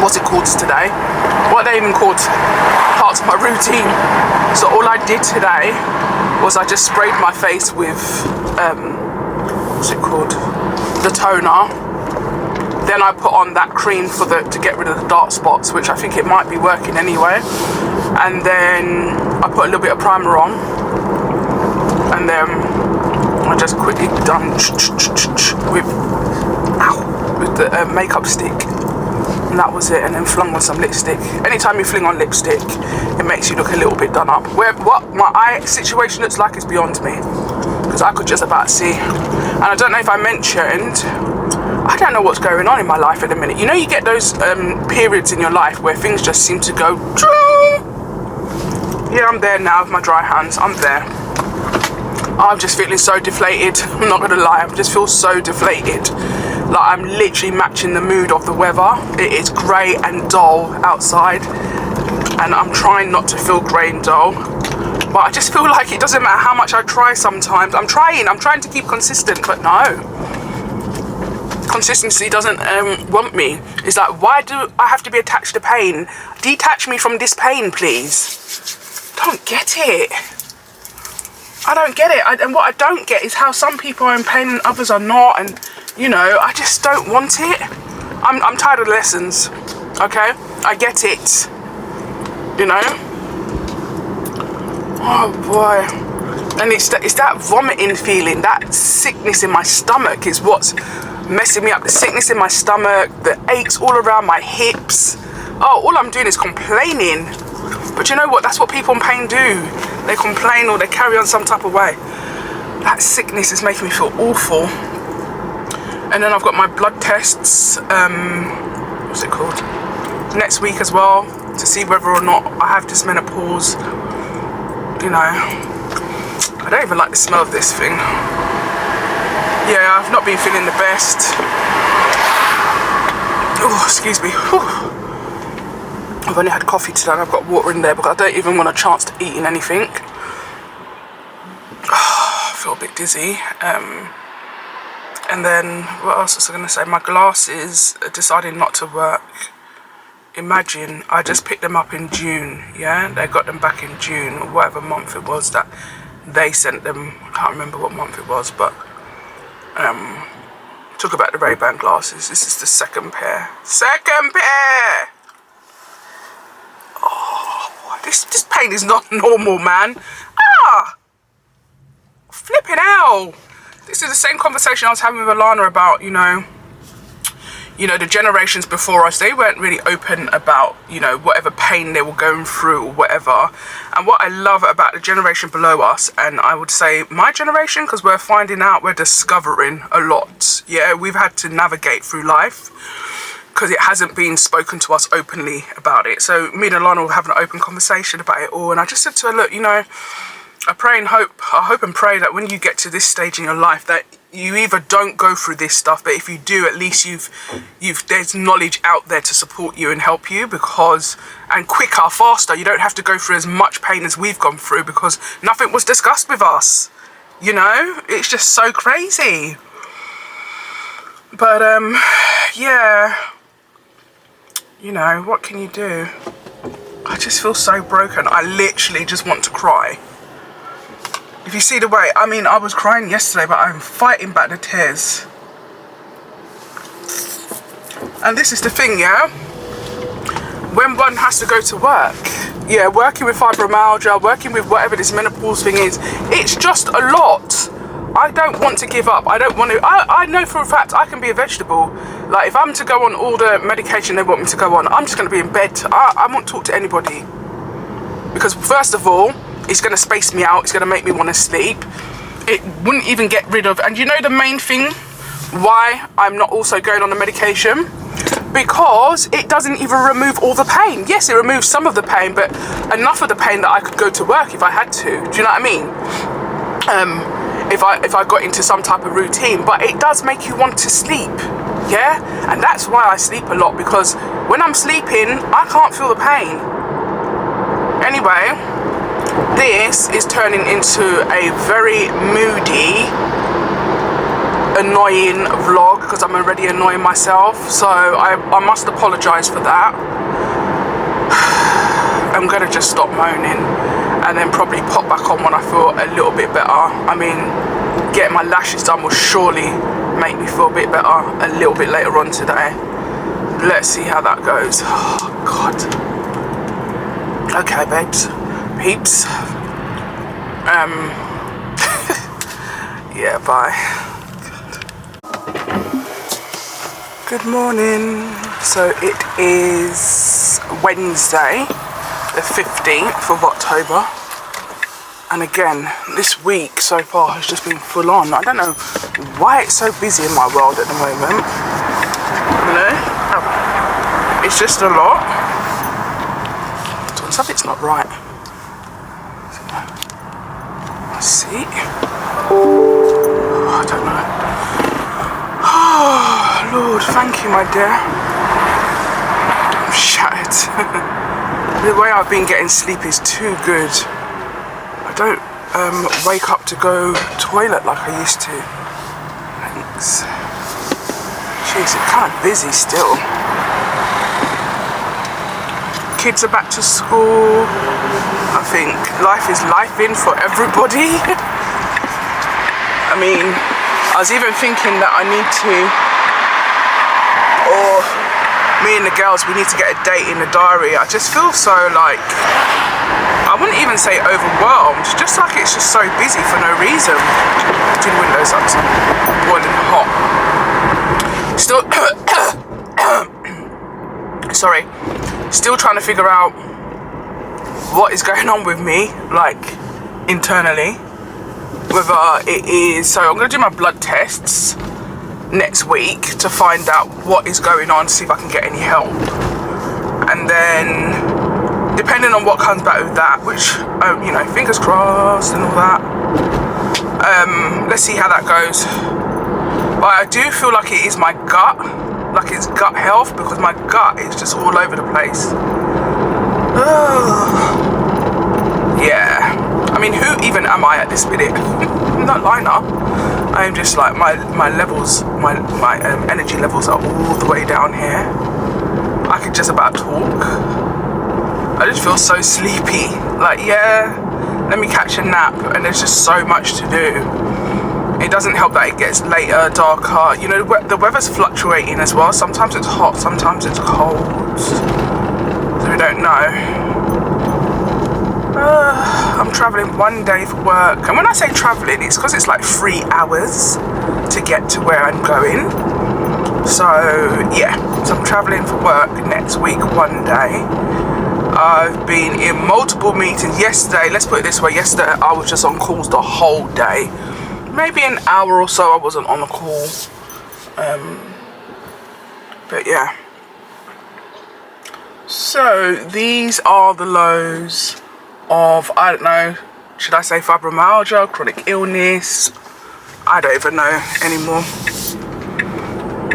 what's it called today? What are they even called? Parts of my routine. So all I did today was I just sprayed my face with what's it called? The toner. Then I put on that cream to get rid of the dark spots, which I think it might be working anyway. And then I put a little bit of primer on, and then I just quickly done with the makeup stick, and that was it. And then flung on some lipstick. Anytime you fling on lipstick, it makes you look a little bit done up. What my eye situation looks like is beyond me, because I could just about see. And I don't know if I mentioned, I don't know what's going on in my life at the minute. You know, you get those periods in your life where things just seem to go. Yeah, I'm there now with my dry hands. I'm there. I'm just feeling so deflated. I'm not gonna lie, I just feel so deflated. Like I'm literally matching the mood of the weather. It is grey and dull outside, and I'm trying not to feel grey and dull. But I just feel like it doesn't matter how much I try sometimes. I'm trying to keep consistent, but no. Consistency doesn't want me. It's like, why do I have to be attached to pain? Detach me from this pain, please. Don't get it. I don't get it. And what I don't get is how some people are in pain and others are not. And, you know, I just don't want it. I'm tired of lessons, okay? I get it, you know? Oh, boy. And it's that vomiting feeling, that sickness in my stomach is what's messing me up. The sickness in my stomach, the aches all around my hips. Oh, all I'm doing is complaining. But you know what? That's what people in pain do. They complain or they carry on some type of way. That sickness is making me feel awful. And then I've got my blood tests, what's it called? Next week as well, to see whether or not I have this menopause. You know, I don't even like the smell of this thing. Yeah, I've not been feeling the best. Oh, excuse me. Whew. I've only had coffee today and I've got water in there because I don't even want a chance to eat anything. I feel a bit dizzy. And then, what else was I going to say? My glasses decided not to work. Imagine, I just picked them up in June, yeah? They got them back in June, or whatever month it was that they sent them. I can't remember what month it was, but Talk about the Ray-Ban glasses. This is the second pair. Second pair! Oh, this pain is not normal, man. Ah! Flipping hell. This is the same conversation I was having with Alana about, you know, the generations before us. They weren't really open about, you know, whatever pain they were going through or whatever. And what I love about the generation below us, and I would say my generation, because we're finding out, we're discovering a lot. Yeah, we've had to navigate through life because it hasn't been spoken to us openly about it. So me and Alana were having an open conversation about it all. And I just said to her, look, you know, I hope and pray that when you get to this stage in your life that you either don't go through this stuff, but if you do, at least there's knowledge out there to support you and help you, and quicker, faster. You don't have to go through as much pain as we've gone through because nothing was discussed with us. You know, it's just so crazy. But yeah, you know, what can you do? I just feel so broken. I literally just want to cry. If you see the way, I mean, I was crying yesterday, but I'm fighting back the tears. And this is the thing, yeah? When one has to go to work, yeah, working with fibromyalgia, working with whatever this menopause thing is, it's just a lot. I don't want to give up. I don't want to, I know for a fact I can be a vegetable. Like, if I'm to go on all the medication they want me to go on, I'm just going to be in bed. I won't talk to anybody. Because first of all, it's going to space me out. It's going to make me want to sleep. It wouldn't even get rid of... And you know the main thing why I'm not also going on the medication? Because it doesn't even remove all the pain. Yes, it removes some of the pain, but enough of the pain that I could go to work if I had to. Do you know what I mean? If I got into some type of routine. But it does make you want to sleep. Yeah? And that's why I sleep a lot. Because when I'm sleeping, I can't feel the pain. Anyway... This is turning into a very moody, annoying vlog because I'm already annoying myself. So I must apologise for that. I'm going to just stop moaning and then probably pop back on when I feel a little bit better. I mean, getting my lashes done will surely make me feel a bit better a little bit later on today. Let's see how that goes. Oh, God. Okay, babes. Peeps. Yeah, bye. Good morning. So it is Wednesday, the 15th of October. And again, this week so far has just been full on. I don't know why it's so busy in my world at the moment. You know? It's just a lot. Something's not right. See? Oh, I don't know. Oh, Lord, thank you, my dear. I'm shattered. The way I've been getting sleep is too good. I don't wake up to go toilet like I used to. Thanks. Jeez, it's kind of busy still. Kids are back to school. I think life is life-in for everybody. I mean, I was even thinking that I need to, or me and the girls, we need to get a date in the diary. I just feel so like, I wouldn't even say overwhelmed, just like it's just so busy for no reason. Do the windows up, so boiling hot. Still, sorry. Still trying to figure out what is going on with me, like internally, whether it is, so I'm going to do my blood tests next week to find out what is going on, see if I can get any help, and then depending on what comes back with that, which you know, fingers crossed and all that, let's see how that goes. But I do feel like it is my gut, like it's gut health, because my gut is just all over the place. Yeah, I mean, who even am I at this minute? I'm not Lynahlw. I'm just like, my levels, my energy levels are all the way down here. I could just about talk. I just feel so sleepy. Like, yeah, let me catch a nap, and there's just so much to do It doesn't help that it gets later, darker. You know, the weather's fluctuating as well. Sometimes it's hot, sometimes it's cold. So we don't know. I'm travelling one day for work. And when I say travelling, it's because it's like 3 hours to get to where I'm going. So, yeah. So I'm travelling for work next week, one day. I've been in multiple meetings. Yesterday, let's put it this way, yesterday I was just on calls the whole day. Maybe an hour or so I wasn't on a call. But yeah. So these are the lows of, I don't know, should I say fibromyalgia, chronic illness? I don't even know anymore.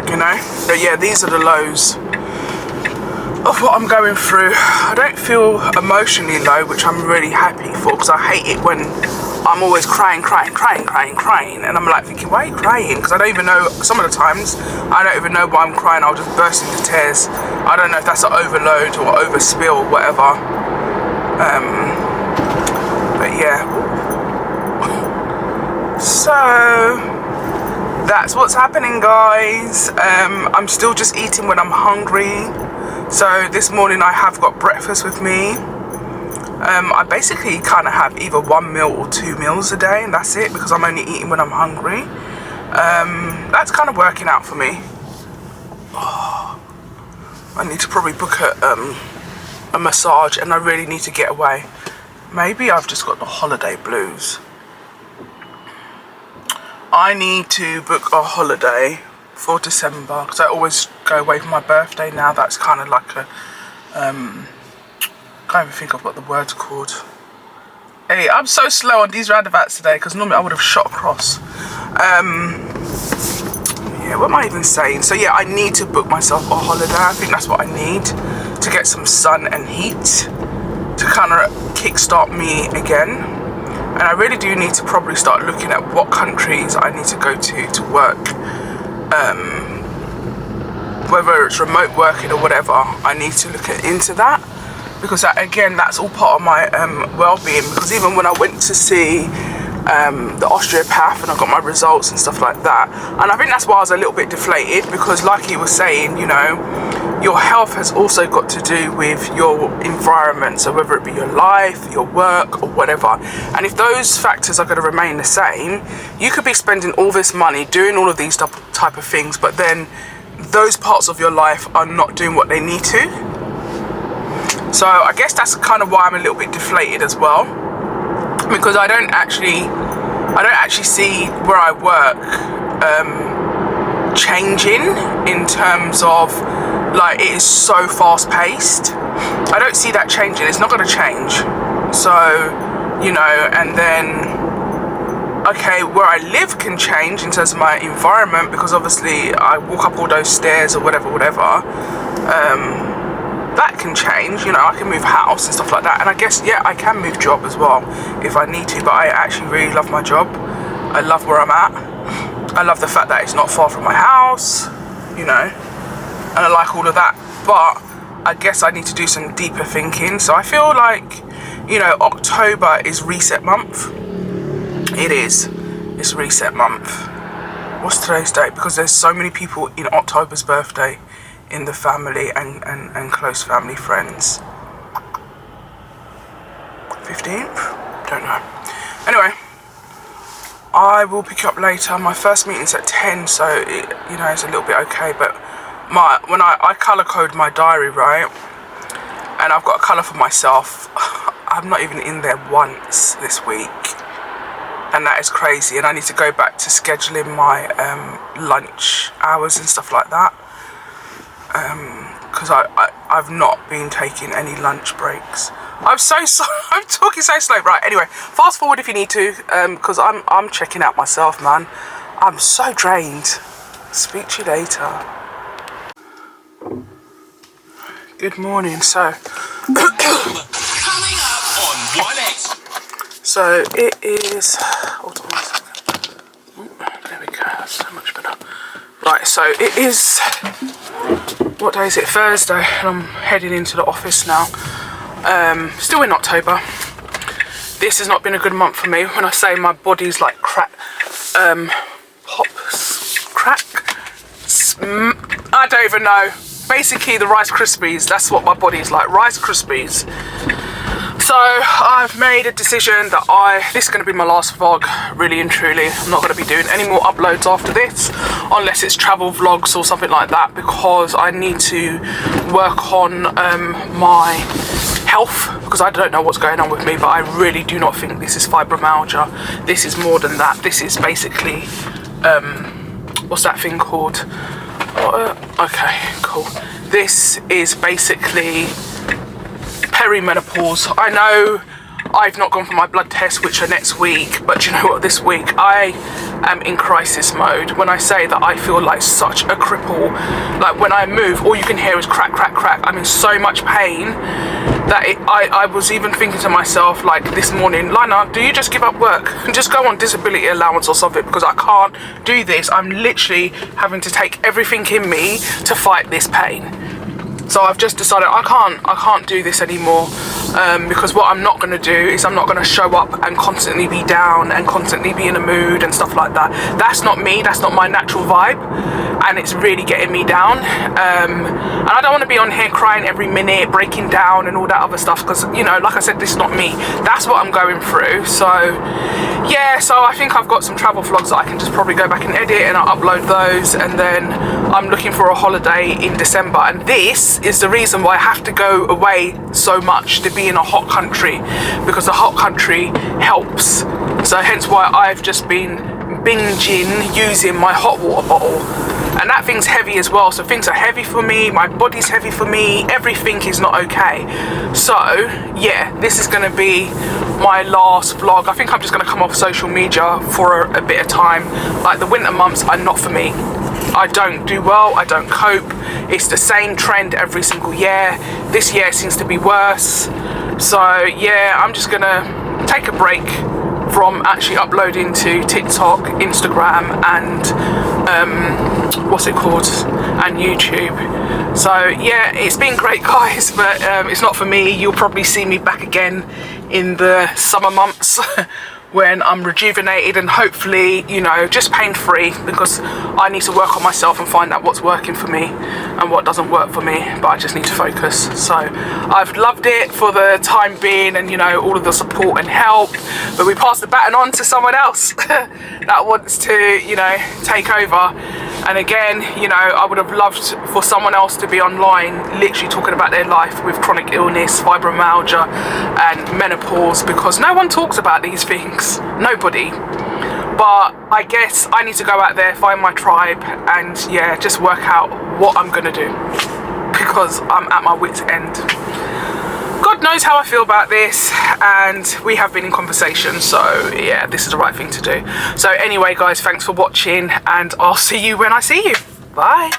You know? But yeah, these are the lows of what I'm going through. I don't feel emotionally low, which I'm really happy for, because I hate it when I'm always crying, and I'm like thinking, why are you crying? Because I don't even know, some of the times I don't even know why I'm crying. I'll just burst into tears. I don't know if that's an overload or overspill or whatever. But yeah, so that's what's happening, guys. I'm still just eating when I'm hungry. So this morning I have got breakfast with me. I basically kind of have either 1 meal or 2 meals a day, and that's it, because I'm only eating when I'm hungry. That's kind of working out for me. Oh, I need to probably book a massage, and I really need to get away. Maybe I've just got the holiday blues. I need to book a holiday for December, because I always go away for my birthday now. That's kind of like a can't even think of what the word's called. Hey, I'm so slow on these roundabouts today, because normally I would have shot across. Yeah, what am I even saying? So yeah, I need to book myself a holiday. I think that's what I need, to get some sun and heat, to kind of kickstart me again. And I really do need to probably start looking at what countries I need to go to work. Whether it's remote working or whatever, I need to look into that, because that, again, that's all part of my well-being. Because even when I went to see the osteopath and I got my results and stuff like that, and I think that's why I was a little bit deflated, because like he was saying, you know, your health has also got to do with your environment. So whether it be your life, your work, or whatever, and if those factors are going to remain the same, you could be spending all this money doing all of these type of things, but then those parts of your life are not doing what they need to. So I guess that's kind of why I'm a little bit deflated as well, because I don't actually see where I work changing, in terms of, like, it is so fast paced. I don't see that changing. It's not going to change. So, you know, and then, okay, where I live can change in terms of my environment, because obviously I walk up all those stairs or whatever. That can change, you know, I can move house and stuff like that. And I guess, yeah, I can move job as well if I need to, but I actually really love my job. I love where I'm at. I love the fact that it's not far from my house, you know, and I like all of that. But I guess I need to do some deeper thinking. So I feel like, you know, October is reset month. It is. It's reset month. What's today's date? Because there's so many people in October's birthday in the family and close family friends. 15th? Don't know. Anyway, I will pick you up later. My first meeting's at 10, so it, you know, it's a little bit okay. But when I colour code my diary, right, and I've got a colour for myself, I'm not even in there once this week, and that is crazy. And I need to go back to scheduling my lunch hours and stuff like that, because I've not been taking any lunch breaks. I'm so sorry, I'm talking so slow. Right, anyway, fast forward if you need to, because I'm checking out myself, man. I'm so drained. Speak to you later. Good morning. So coming up on 1X. So it is, hold on 1 second. There we go, that's so much better. Right, so it is, what day is it? Thursday, and I'm heading into the office now. Still in October. This has not been a good month for me. When I say my body's like crap, pop, crack, I don't even know. Basically the Rice Krispies, that's what my body is like, Rice Krispies. So I've made a decision that this is going to be my last vlog, really and truly. I'm not going to be doing any more uploads after this, unless it's travel vlogs or something like that, because I need to work on my health, because I don't know what's going on with me, but I really do not think this is fibromyalgia. This is more than that. This is basically, what's that thing called? Okay, cool. This is basically perimenopause. I know I've not gone for my blood tests, which are next week, but do you know what, this week I am in crisis mode. When I say that I feel like such a cripple, like when I move all you can hear is crack, crack, crack. I'm in so much pain that I was even thinking to myself, like this morning, Lynahlw, do you just give up work and just go on disability allowance or something, because I can't do this. I'm literally having to take everything in me to fight this pain. So I've just decided I can't do this anymore, because what I'm not going to do is I'm not going to show up and constantly be down and constantly be in a mood and stuff like that. That's not me, that's not my natural vibe, and it's really getting me down. And I don't want to be on here crying every minute, breaking down and all that other stuff, because, you know, like I said, this is not me. That's what I'm going through. So yeah, so I think I've got some travel vlogs that I can just probably go back and edit, and I'll upload those. And then I'm looking for a holiday in December, and this is the reason why I have to go away so much, to be in a hot country, because the hot country helps. So hence why I've just been binging using my hot water bottle, and that thing's heavy as well. So things are heavy for me, my body's heavy for me, everything is not okay. So yeah, this is going to be my last vlog. I think I'm just going to come off social media for a bit of time. Like the winter months are not for me. I don't do well, I don't cope. It's the same trend every single year. This year seems to be worse. So yeah, I'm just gonna take a break from actually uploading to TikTok, Instagram, and what's it called, and YouTube. So yeah, it's been great, guys, but it's not for me. You'll probably see me back again in the summer months when I'm rejuvenated and hopefully, you know, just pain-free, because I need to work on myself and find out what's working for me and what doesn't work for me, but I just need to focus. So I've loved it for the time being, and you know, all of the support and help, but we pass the baton on to someone else that wants to, you know, take over. And again, you know, I would have loved for someone else to be online literally talking about their life with chronic illness, fibromyalgia and menopause, because no one talks about these things, nobody. But I guess I need to go out there, find my tribe, and yeah, just work out what I'm gonna do, because I'm at my wit's end. God knows how I feel about this, and we have been in conversation, so yeah, this is the right thing to do. So anyway, guys, thanks for watching, and I'll see you when I see you. Bye.